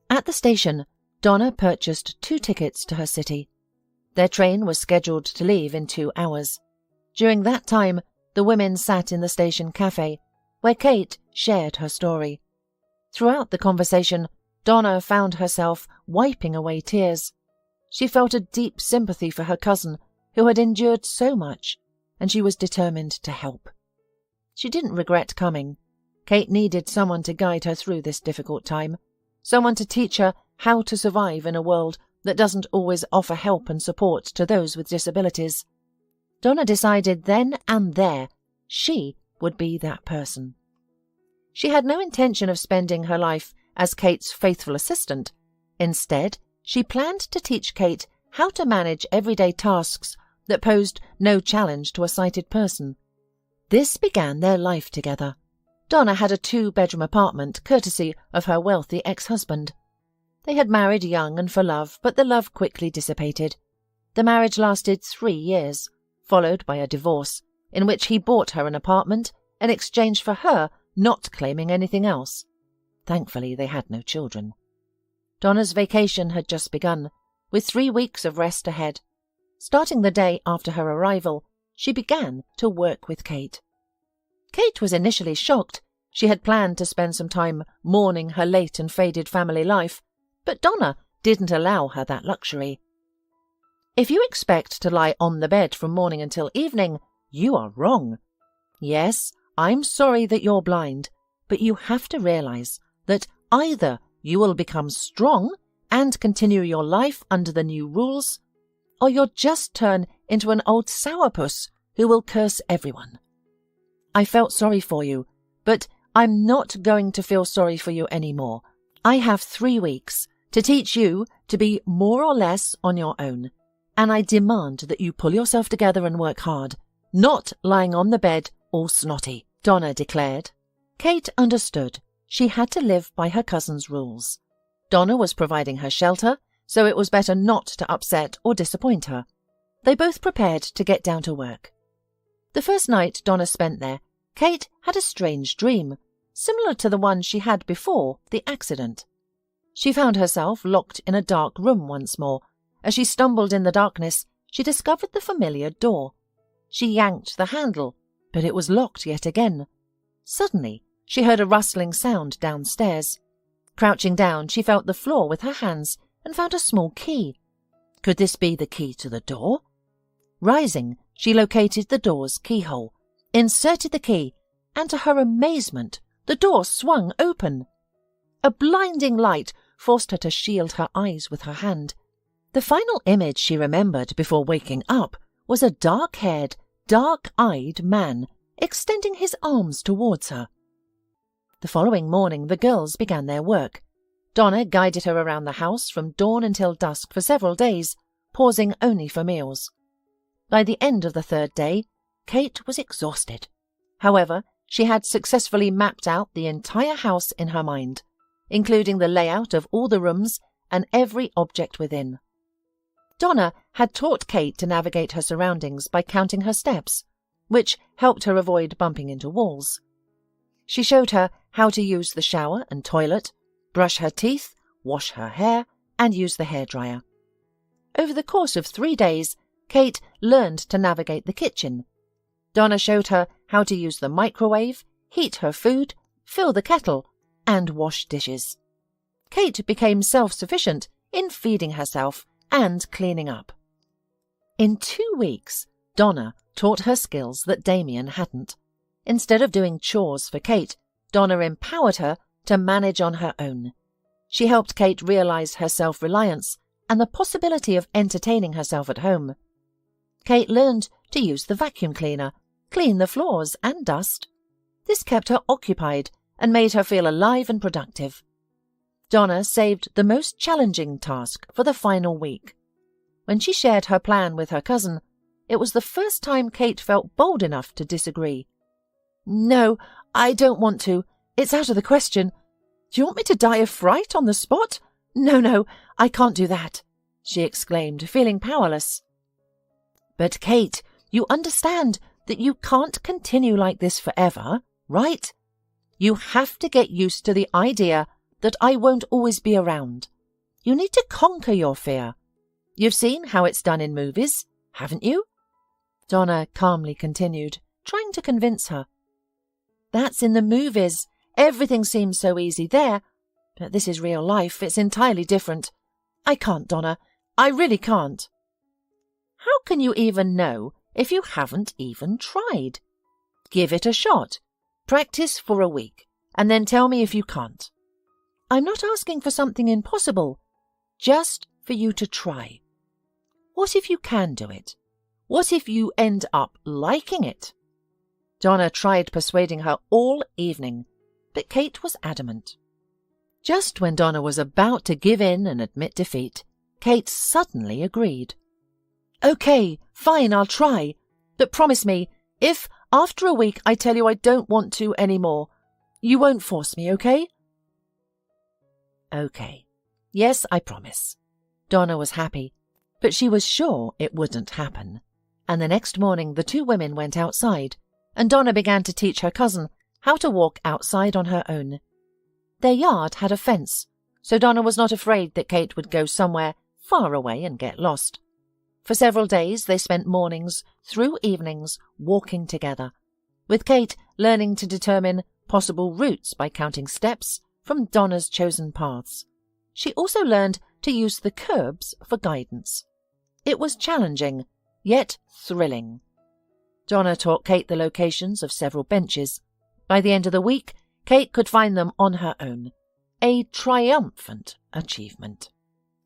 At the station, Donna purchased 2 tickets to her city. Their train was scheduled to leave in 2 hours. During that time, the women sat in the station cafe, where Kate shared her story. Throughout the conversation, Donna found herself wiping away tears. She felt a deep sympathy for her cousin, who had endured so much, and she was determined to help. She didn't regret coming. Kate needed someone to guide her through this difficult time, someone to teach her how to survive in a world that doesn't always offer help and support to those with disabilities. Donna decided then and there she would be that person. She had no intention of spending her life as Kate's faithful assistant. Instead, she planned to teach Kate how to manage everyday tasks that posed no challenge to a sighted person. This began their life together. Donna had a 2-bedroom apartment courtesy of her wealthy ex-husband. They had married young and for love, but the love quickly dissipated. The marriage lasted 3 years, followed by a divorce, in which he bought her an apartment in exchange for her not claiming anything else. Thankfully, they had no children. Donna's vacation had just begun, with 3 weeks of rest ahead. Starting the day after her arrival, she began to work with Kate. Kate was initially shocked. She had planned to spend some time mourning her late and faded family life, but Donna didn't allow her that luxury. "If you expect to lie on the bed from morning until evening, you are wrong. Yes, I'm sorry that you're blind, but you have to realize that either you will become strong and continue your life under the new rules, or you'll just turn into an old sourpuss who will curse everyone. I felt sorry for you, but I'm not going to feel sorry for you anymore. I have 3 weeks to teach you to be more or less on your own, and I demand that you pull yourself together and work hard, not lying on the bed all snotty," Donna declared. Kate understood. She had to live by her cousin's rules. Donna was providing her shelter, so it was better not to upset or disappoint her. They both prepared to get down to work. The first night Donna spent there, Kate had a strange dream, similar to the one she had before the accident. She found herself locked in a dark room once more. As she stumbled in the darkness, she discovered the familiar door. She yanked the handle, but it was locked yet again. Suddenly, she heard a rustling sound downstairs. Crouching down, she felt the floor with her hands and found a small key. Could this be the key to the door? Rising, she located the door's keyhole, inserted the key, and to her amazement, the door swung open. A blinding light forced her to shield her eyes with her hand. The final image she remembered before waking up was a dark-haired, dark-eyed man extending his arms towards her. The following morning, the girls began their work. Donna guided her around the house from dawn until dusk for several days, pausing only for meals. By the end of the 3rd day, Kate was exhausted. However, she had successfully mapped out the entire house in her mind, including the layout of all the rooms and every object within. Donna had taught Kate to navigate her surroundings by counting her steps, which helped her avoid bumping into walls. She showed her how to use the shower and toilet, brush her teeth, wash her hair, and use the hairdryer. Over the course of 3 days, Kate learned to navigate the kitchen. Donna showed her how to use the microwave, heat her food, fill the kettle, and wash dishes. Kate became self-sufficient in feeding herself and cleaning up. In 2 weeks, Donna taught her skills that Damian hadn't. Instead of doing chores for Kate, Donna empowered her to manage on her own. She helped Kate realize her self-reliance and the possibility of entertaining herself at home. Kate learned to use the vacuum cleaner, clean the floors and dust. This kept her occupied and made her feel alive and productive. Donna saved the most challenging task for the final week. When she shared her plan with her cousin, it was the first time Kate felt bold enough to disagree. "No, I don't want to. It's out of the question. Do you want me to die of fright on the spot? No, I can't do that," she exclaimed, feeling powerless. "But Kate, you understand that you can't continue like this forever, right? You have to get used to the idea that I won't always be around. You need to conquer your fear. You've seen how it's done in movies, haven't you?" Donna calmly continued, trying to convince her. "That's in the movies. Everything seems so easy there. But this is real life. It's entirely different. I can't, Donna. I really can't." "How can you even know if you haven't even tried? Give it a shot. Practice for a week, and then tell me if you can't. I'm not asking for something impossible, just for you to try. What if you can do it? What if you end up liking it?" Donna tried persuading her all evening, but Kate was adamant. Just when Donna was about to give in and admit defeat, Kate suddenly agreed. "Okay, fine, I'll try. But promise me, if after a week I tell you I don't want to anymore, you won't force me, okay?" "Okay. Yes, I promise." Donna was happy, but she was sure it wouldn't happen. And the next morning the two women went outside, and Donna began to teach her cousin how to walk outside on her own. Their yard had a fence, so Donna was not afraid that Kate would go somewhere far away and get lost. For several days they spent mornings through evenings walking together, with Kate learning to determine possible routes by counting steps from Donna's chosen paths. She also learned to use the curbs for guidance. It was challenging, yet thrilling. Donna taught Kate the locations of several benches. By the end of the week, Kate could find them on her own. A triumphant achievement.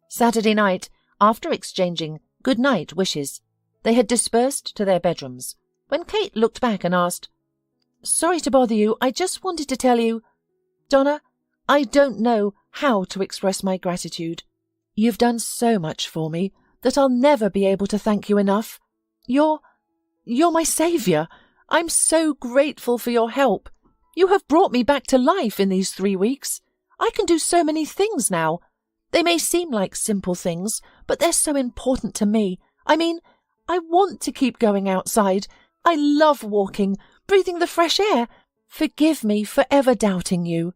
Saturday night, after exchanging good-night wishes, they had dispersed to their bedrooms, when Kate looked back and asked, "Sorry to bother you, I just wanted to tell you, Donna, I don't know how to express my gratitude. You've done so much for me that I'll never be able to thank you enough. You're my saviour. I'm so grateful for your help. You have brought me back to life in these 3 weeks. I can do so many things now. They may seem like simple things, but they're so important to me. I mean, I want to keep going outside. I love walking, breathing the fresh air. Forgive me for ever doubting you."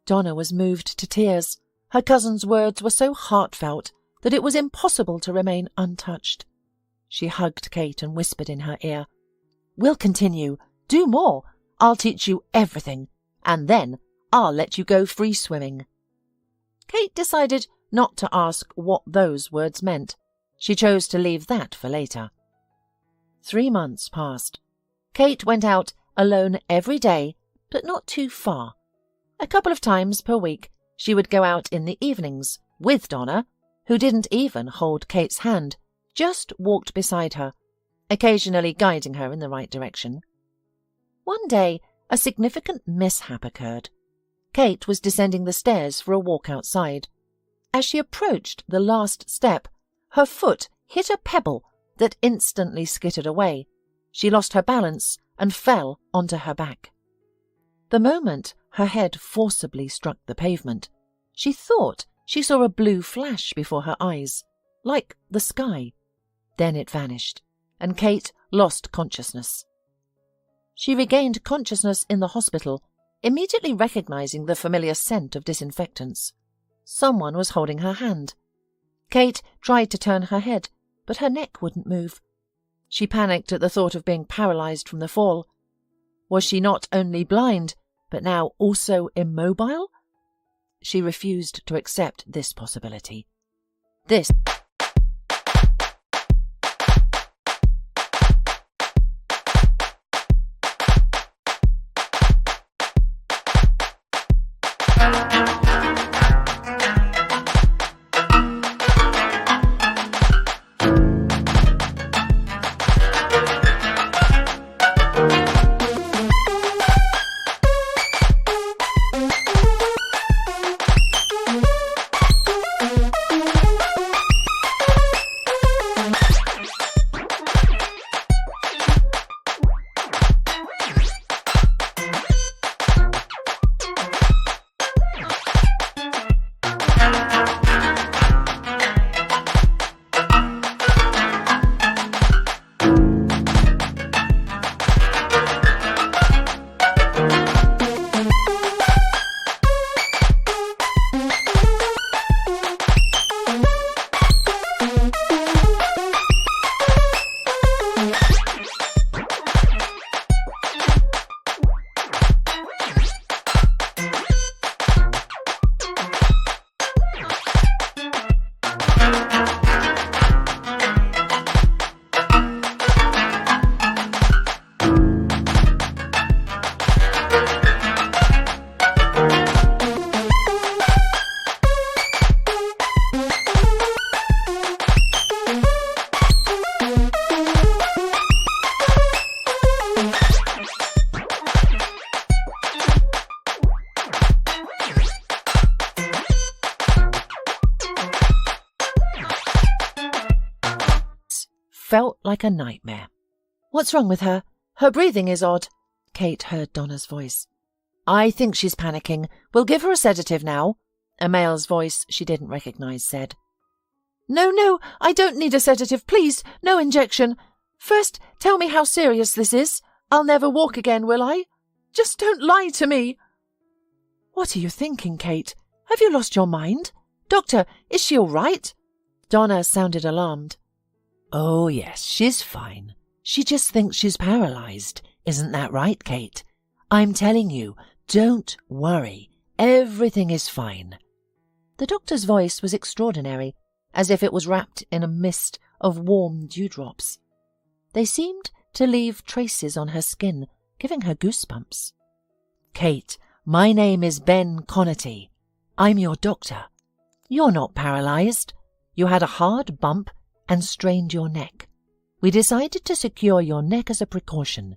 Donna was moved to tears. Her cousin's words were so heartfelt that it was impossible to remain untouched. She hugged Kate and whispered in her ear, "We'll continue. Do more. I'll teach you everything, and then I'll let you go free swimming." Kate decided not to ask what those words meant. She chose to leave that for later. 3 months passed. Kate went out alone every day, but not too far. A couple of times per week, she would go out in the evenings with Donna, who didn't even hold Kate's hand, just walked beside her, occasionally guiding her in the right direction. One day, a significant mishap occurred. Kate was descending the stairs for a walk outside. As she approached the last step, her foot hit a pebble that instantly skittered away. She lost her balance and fell onto her back. The moment her head forcibly struck the pavement, she thought she saw a blue flash before her eyes, like the sky. Then it vanished, and Kate lost consciousness. She regained consciousness in the hospital, immediately recognizing the familiar scent of disinfectants. Someone was holding her hand. Kate tried to turn her head, but her neck wouldn't move. She panicked at the thought of being paralysed from the fall. Was she not only blind, but now also immobile? She refused to accept this possibility. This felt like a nightmare. "What's wrong with her? Her breathing is odd," Kate heard Donna's voice. "I think she's panicking. We'll give her a sedative now," a male's voice she didn't recognise said. No, I don't need a sedative, please, no injection. First, tell me how serious this is. I'll never walk again, will I? Just don't lie to me." "What are you thinking, Kate? Have you lost your mind? Doctor, is she all right?" Donna sounded alarmed. "Oh, yes, she's fine. She just thinks she's paralysed. Isn't that right, Kate? I'm telling you, don't worry. Everything is fine." The doctor's voice was extraordinary, as if it was wrapped in a mist of warm dewdrops. They seemed to leave traces on her skin, giving her goosebumps. "Kate, my name is Ben Connerty. I'm your doctor. You're not paralysed. You had a hard bump and strained your neck. We decided to secure your neck as a precaution.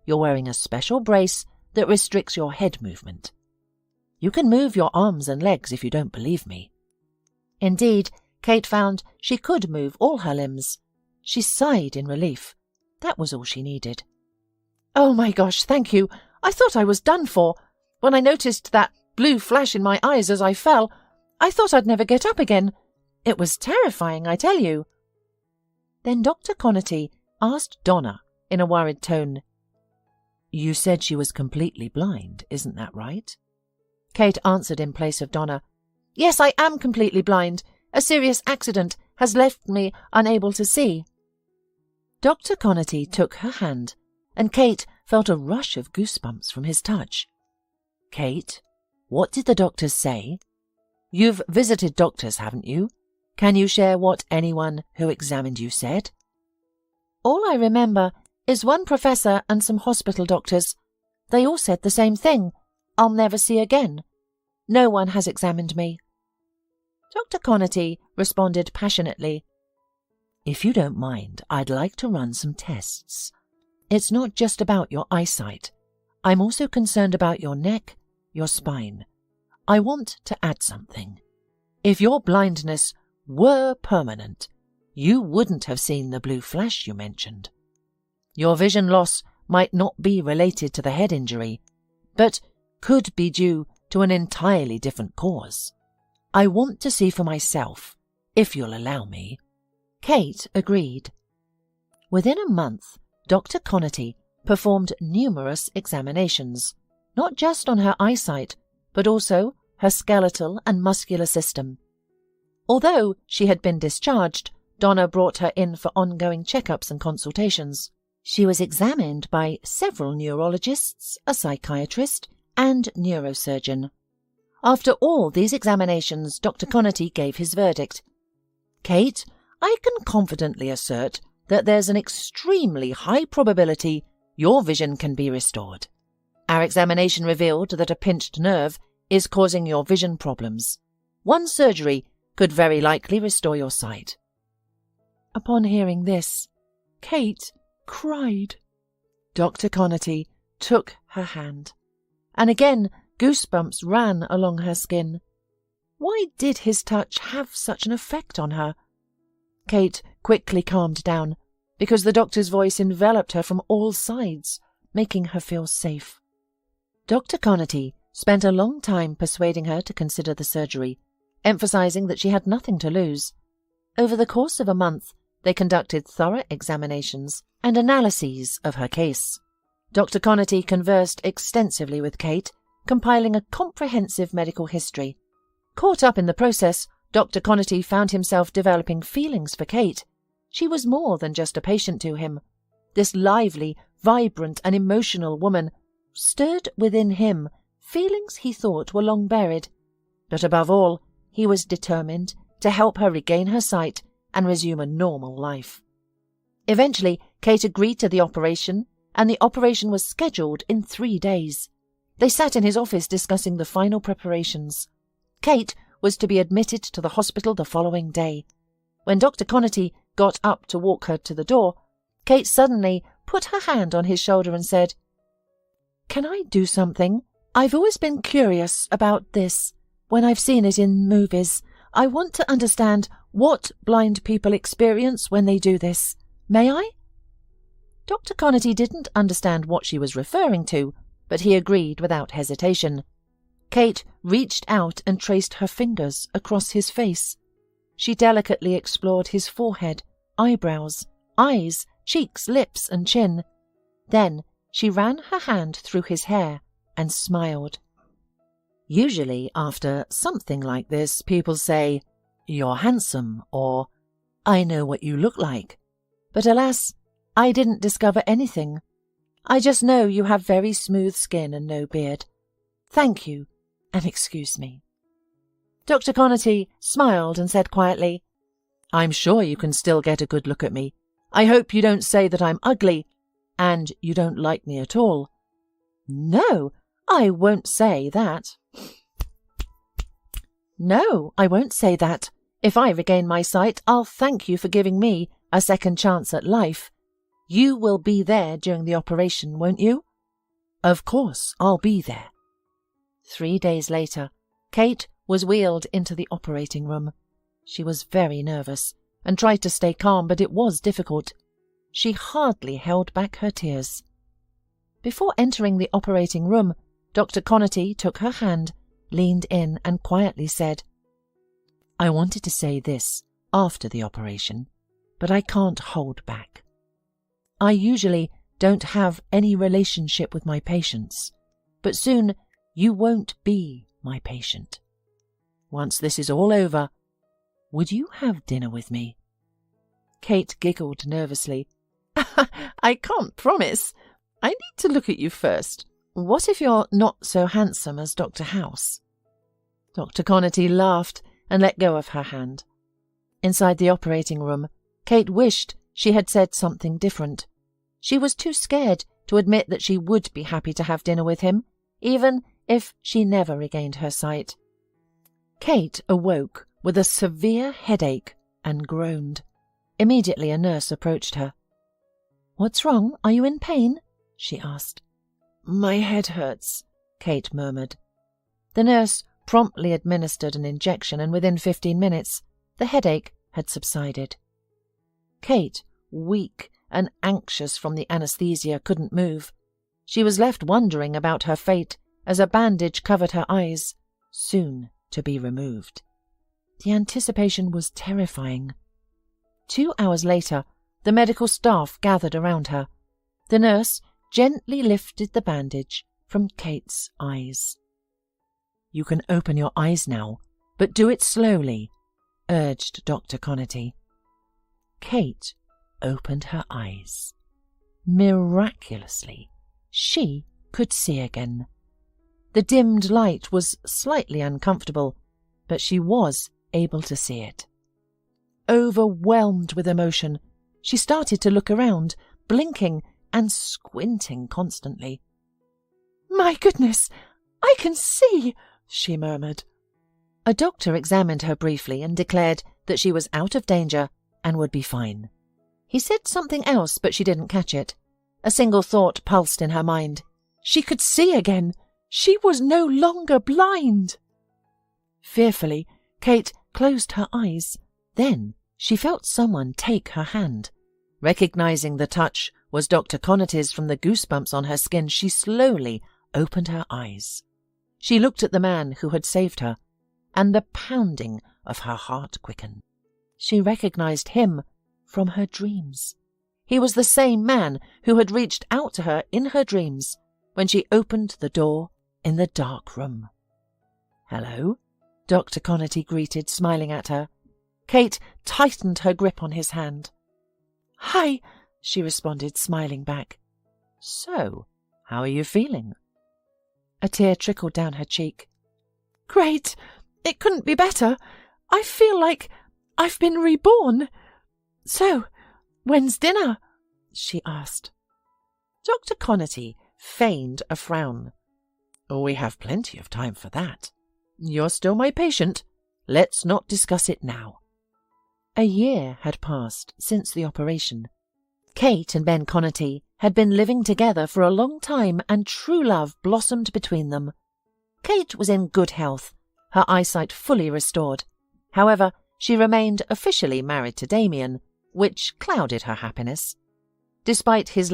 You're wearing a special brace that restricts your head movement. You can move your arms and legs if you don't believe me." Indeed, Kate found she could move all her limbs. She sighed in relief. That was all she needed. "Oh my gosh, thank you. I thought I was done for. When I noticed that blue flash in my eyes as I fell, I thought I'd never get up again. It was terrifying, I tell you." Then Dr. Connerty asked Donna in a worried tone, "You said she was completely blind, isn't that right?" Kate answered in place of Donna, "Yes, I am completely blind. A serious accident has left me unable to see." Dr. Connerty took her hand, and Kate felt a rush of goosebumps from his touch. "Kate, what did the doctors say? You've visited doctors, haven't you? Can you share what anyone who examined you said?" "All I remember is one professor and some hospital doctors. They all said the same thing. I'll never see again. No one has examined me." Dr. Connerty responded passionately, "If you don't mind, I'd like to run some tests. It's not just about your eyesight. I'm also concerned about your neck, your spine. I want to add something. If your blindness were permanent, you wouldn't have seen the blue flash you mentioned. Your vision loss might not be related to the head injury, but could be due to an entirely different cause. I want to see for myself, if you'll allow me." Kate agreed. Within a month, Dr. Connerty performed numerous examinations, not just on her eyesight, but also her skeletal and muscular system. Although she had been discharged, Donna brought her in for ongoing checkups and consultations. She was examined by several neurologists, a psychiatrist, and neurosurgeon. After all these examinations, Dr. Connerty gave his verdict. "Kate, I can confidently assert that there's an extremely high probability your vision can be restored. Our examination revealed that a pinched nerve is causing your vision problems. One surgery could very likely restore your sight." Upon hearing this, Kate cried. Dr. Connerty took her hand, and again goosebumps ran along her skin. Why did his touch have such an effect on her? Kate quickly calmed down, because the doctor's voice enveloped her from all sides, making her feel safe. Dr. Connerty spent a long time persuading her to consider the surgery, emphasizing that she had nothing to lose. Over the course of a month, they conducted thorough examinations and analyses of her case. Dr. Connerty conversed extensively with Kate, compiling a comprehensive medical history. Caught up in the process, Dr. Connerty found himself developing feelings for Kate. She was more than just a patient to him. This lively, vibrant, and emotional woman stirred within him feelings he thought were long buried. But above all, he was determined to help her regain her sight and resume a normal life. Eventually, Kate agreed to the operation, and the operation was scheduled in 3 days. They sat in his office discussing the final preparations. Kate was to be admitted to the hospital the following day. When Dr. Connerty got up to walk her to the door, Kate suddenly put her hand on his shoulder and said, "Can I do something? I've always been curious about this. When I've seen it in movies, I want to understand what blind people experience when they do this. May I?" Dr. Connerty didn't understand what she was referring to, but he agreed without hesitation. Kate reached out and traced her fingers across his face. She delicately explored his forehead, eyebrows, eyes, cheeks, lips, and chin. Then she ran her hand through his hair and smiled. Usually after something like this, people say, "You're handsome," or "I know what you look like." But alas, I didn't discover anything. I just know you have very smooth skin and no beard. Thank you, and excuse me. Dr. Connerty smiled and said quietly, "I'm sure you can still get a good look at me. I hope you don't say that I'm ugly, and you don't like me at all." "No, I won't say that." "No, I won't say that. If I regain my sight, I'll thank you for giving me a second chance at life. You will be there during the operation, won't you?" "Of course, I'll be there." 3 days later, Kate was wheeled into the operating room. She was very nervous and tried to stay calm, but it was difficult. She hardly held back her tears. Before entering the operating room, Dr. Connerty took her hand, leaned in, and quietly said, "I wanted to say this after the operation, but I can't hold back. I usually don't have any relationship with my patients, but soon you won't be my patient. Once this is all over, would you have dinner with me?" Kate giggled nervously. "I can't promise. I need to look at you first. What if you're not so handsome as Dr. House?" Dr. Connerty laughed and let go of her hand. Inside the operating room, Kate wished she had said something different. She was too scared to admit that she would be happy to have dinner with him, even if she never regained her sight. Kate awoke with a severe headache and groaned. Immediately a nurse approached her. "What's wrong? Are you in pain?" she asked. "My head hurts," Kate murmured. The nurse promptly administered an injection, and within 15 minutes, the headache had subsided. Kate, weak and anxious from the anesthesia, couldn't move. She was left wondering about her fate as a bandage covered her eyes, soon to be removed. The anticipation was terrifying. 2 hours later, the medical staff gathered around her. The nurse gently lifted the bandage from Kate's eyes. "You can open your eyes now, but do it slowly. urged Dr. Connerty. Kate opened her eyes. Miraculously, she could see again. The dimmed light was slightly uncomfortable, but she was able to see it. Overwhelmed with emotion, she started to look around, blinking and squinting constantly. "My goodness, I can see," she murmured. A doctor examined her briefly and declared that she was out of danger and would be fine. He said something else, but she didn't catch it. A single thought pulsed in her mind. She could see again. She was no longer blind. Fearfully, Kate closed her eyes. Then she felt someone take her hand. Recognizing the touch was Dr. Connerty's from the goosebumps on her skin, she slowly opened her eyes. She looked at the man who had saved her, and the pounding of her heart quickened. She recognized him from her dreams. He was the same man who had reached out to her in her dreams when she opened the door in the dark room. "Hello," Dr. Connerty greeted, smiling at her. Kate tightened her grip on his hand. "Hi," she responded, smiling back. "So, how are you feeling?" A tear trickled down her cheek. "Great! It couldn't be better. I feel like I've been reborn. So, when's dinner?" she asked. Dr. Connerty feigned a frown. "We have plenty of time for that. You're still my patient. Let's not discuss it now." A year had passed since the operation. Kate and Ben Connerty had been living together for a long time, and true love blossomed between them. Kate was in good health, her eyesight fully restored. However, she remained officially married to Damian, which clouded her happiness. Despite his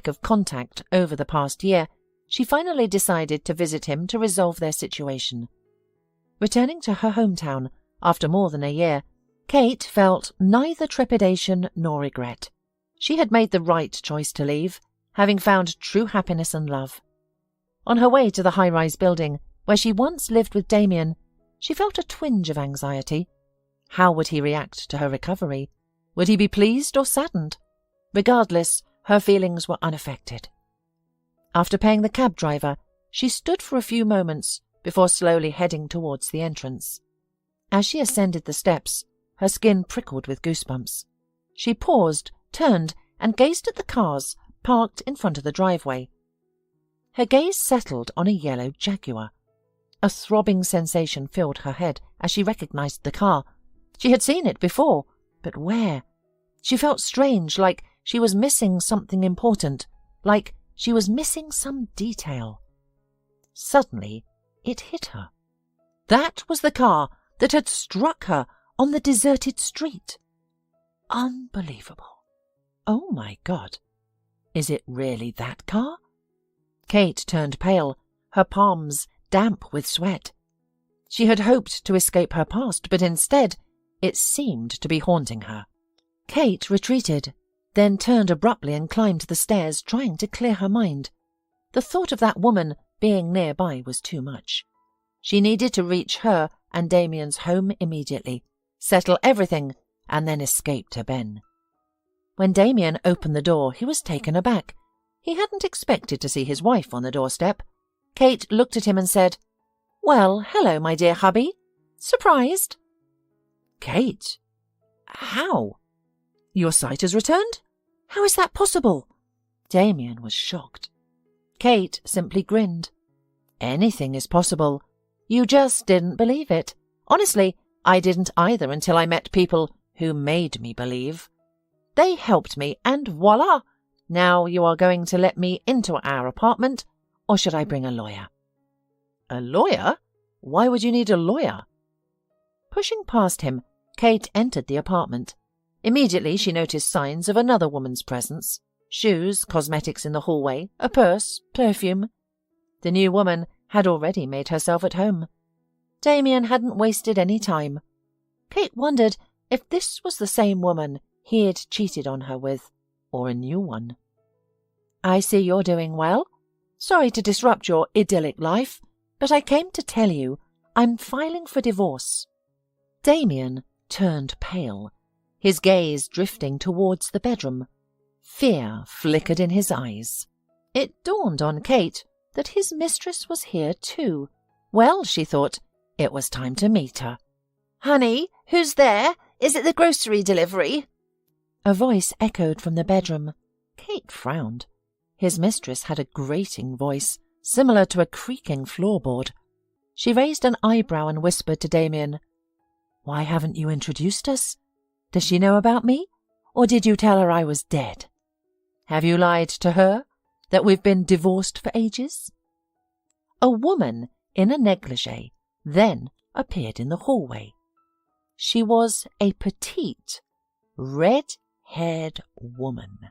lack of contact over the past year, she finally decided to visit him to resolve their situation. Returning to her hometown after more than a year, Kate felt neither trepidation nor regret. She had made the right choice to leave, having found true happiness and love. On her way to the high-rise building where she once lived with Damian, she felt a twinge of anxiety. How would he react to her recovery? Would he be pleased or saddened? Regardless, her feelings were unaffected. After paying the cab driver, she stood for a few moments before slowly heading towards the entrance. As she ascended the steps, her skin prickled with goosebumps. She paused, turned, and gazed at the cars parked in front of the driveway. Her gaze settled on a yellow Jaguar. A throbbing sensation filled her head as she recognized the car. She had seen it before, but where? She felt strange, like she was missing something important, like she was missing some detail. Suddenly, it hit her. That was the car that had struck her on the deserted street. Unbelievable. Oh my God. Is it really that car? Kate turned pale, her palms damp with sweat. She had hoped to escape her past, but instead, it seemed to be haunting her. Kate retreated, then turned abruptly and climbed the stairs, trying to clear her mind. The thought of that woman being nearby was too much. She needed to reach her and Damian's home immediately, settle everything, and then escape to Ben. When Damian opened the door, he was taken aback. He hadn't expected to see his wife on the doorstep. Kate looked at him and said, "Well, hello, my dear hubby. Surprised?" "Kate? How? Your sight has returned? How is that possible?" Damian was shocked. Kate simply grinned. "Anything is possible. You just didn't believe it. Honestly, I didn't either until I met people who made me believe. They helped me, and voila! Now you are going to let me into our apartment, or should I bring a lawyer?" "A lawyer? Why would you need a lawyer?" Pushing past him, Kate entered the apartment. Immediately she noticed signs of another woman's presence. Shoes, cosmetics in the hallway, a purse, perfume. The new woman had already made herself at home. Damian hadn't wasted any time. Kate wondered if this was the same woman he had cheated on her with, or a new one. "I see you're doing well. Sorry to disrupt your idyllic life, but I came to tell you I'm filing for divorce." Damian turned pale, his gaze drifting towards the bedroom. Fear flickered in his eyes. It dawned on Kate that his mistress was here too. Well, she thought, it was time to meet her. "Honey, who's there? Is it the grocery delivery?" A voice echoed from the bedroom. Kate frowned. His mistress had a grating voice, similar to a creaking floorboard. She raised an eyebrow and whispered to Damian, "Why haven't you introduced us? Does she know about me? Or did you tell her I was dead? Have you lied to her, that we've been divorced for ages?" A woman in a negligee then appeared in the hallway. She was a petite, red-haired woman.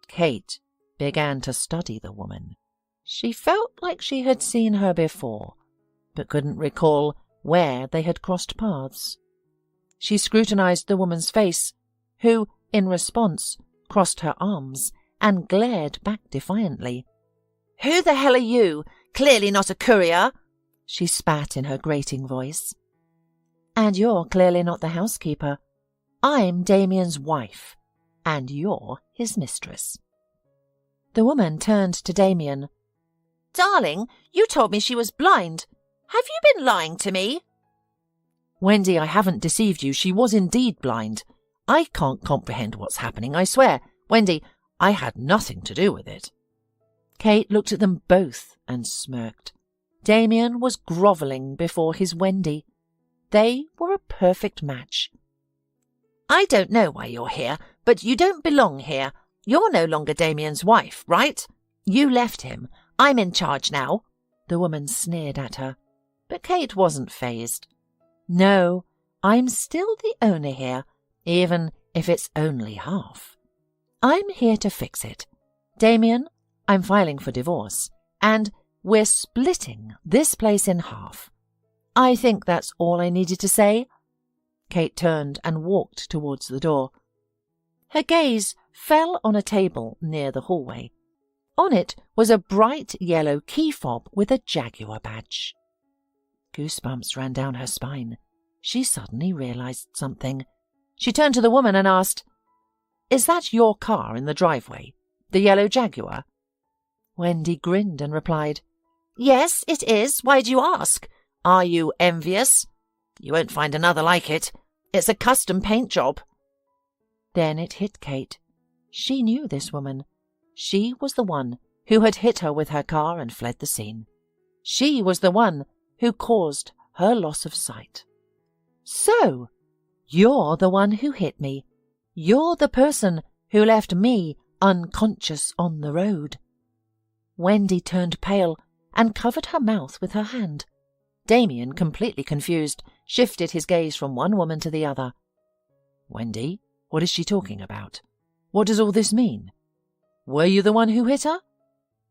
Kate began to study the woman. She felt like she had seen her before, but couldn't recall where they had crossed paths. She scrutinized the woman's face, who, in response, crossed her arms and glared back defiantly. "Who the hell are you? Clearly not a courier," she spat in her grating voice. "And you're clearly not the housekeeper. I'm Damian's wife, and you're his mistress." The woman turned to Damian. "Darling, you told me she was blind. Have you been lying to me?" "Wendy, I haven't deceived you. She was indeed blind. I can't comprehend what's happening, I swear. Wendy, I had nothing to do with it." Kate looked at them both and smirked. Damian was grovelling before his Wendy. They were a perfect match. "I don't know why you're here, but you don't belong here. You're no longer Damian's wife, right? You left him. I'm in charge now." The woman sneered at her. But Kate wasn't fazed. "No, I'm still the owner here, even if it's only half. I'm here to fix it. Damian, I'm filing for divorce, and we're splitting this place in half. I think that's all I needed to say." Kate turned and walked towards the door. Her gaze fell on a table near the hallway. On it was a bright yellow key fob with a Jaguar badge. Goosebumps ran down her spine. She suddenly realized something. She turned to the woman and asked, "Is that your car in the driveway, the yellow Jaguar?" Wendy grinned and replied, "Yes, it is. Why do you ask? Are you envious? You won't find another like it. It's a custom paint job." Then it hit Kate. She knew this woman. She was the one who had hit her with her car and fled the scene. She was the one who caused her loss of sight. "So, you're the one who hit me. You're the person who left me unconscious on the road." Wendy turned pale and covered her mouth with her hand. Damian, completely confused, shifted his gaze from one woman to the other. "Wendy, what is she talking about? What does all this mean? Were you the one who hit her?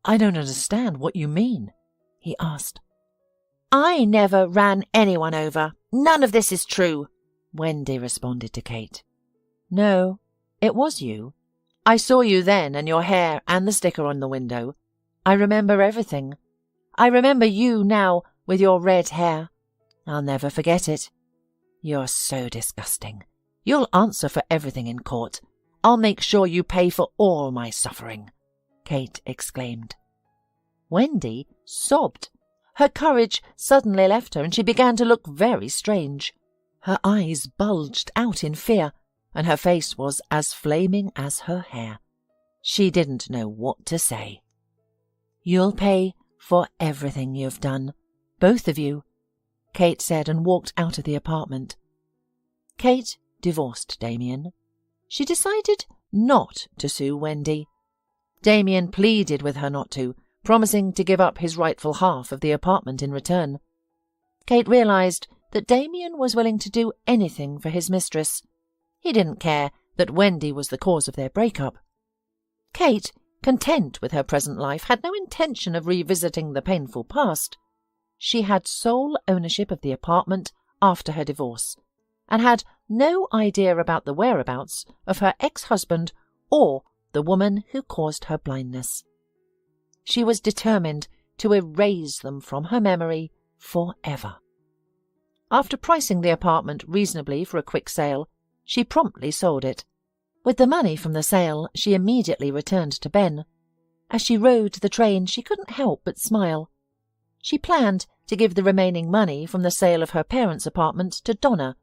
I don't understand what you mean," he asked. "I never ran anyone over. None of this is true," Wendy responded to Kate. "No, it was you. I saw you then and your hair and the sticker on the window. I remember everything. I remember you now with your red hair. I'll never forget it. You're so disgusting. You'll answer for everything in court. I'll make sure you pay for all my suffering," Kate exclaimed. Wendy sobbed. Her courage suddenly left her and she began to look very strange. Her eyes bulged out in fear and her face was as flaming as her hair. She didn't know what to say. "You'll pay for everything you've done, both of you," Kate said and walked out of the apartment. Kate divorced Damian. She decided not to sue Wendy. Damian pleaded with her not to, promising to give up his rightful half of the apartment in return. Kate realized that Damian was willing to do anything for his mistress. He didn't care that Wendy was the cause of their breakup. Kate, content with her present life, had no intention of revisiting the painful past. She had sole ownership of the apartment after her divorce, and had no idea about the whereabouts of her ex-husband or the woman who caused her blindness. She was determined to erase them from her memory forever. After pricing the apartment reasonably for a quick sale, she promptly sold it. With the money from the sale, she immediately returned to Ben. As she rode the train, she couldn't help but smile. She planned to give the remaining money from the sale of her parents' apartment to Donna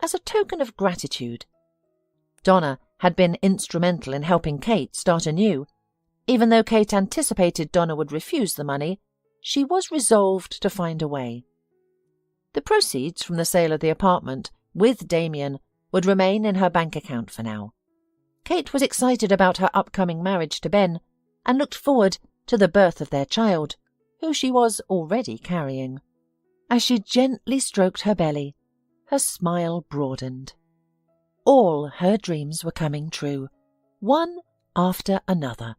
as a token of gratitude. Donna had been instrumental in helping Kate start anew. Even though Kate anticipated Donna would refuse the money, she was resolved to find a way. The proceeds from the sale of the apartment with Damian would remain in her bank account for now. Kate was excited about her upcoming marriage to Ben and looked forward to the birth of their child, who she was already carrying. As she gently stroked her belly, her smile broadened. All her dreams were coming true, one after another,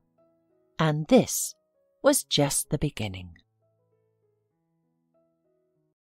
and this was just the beginning.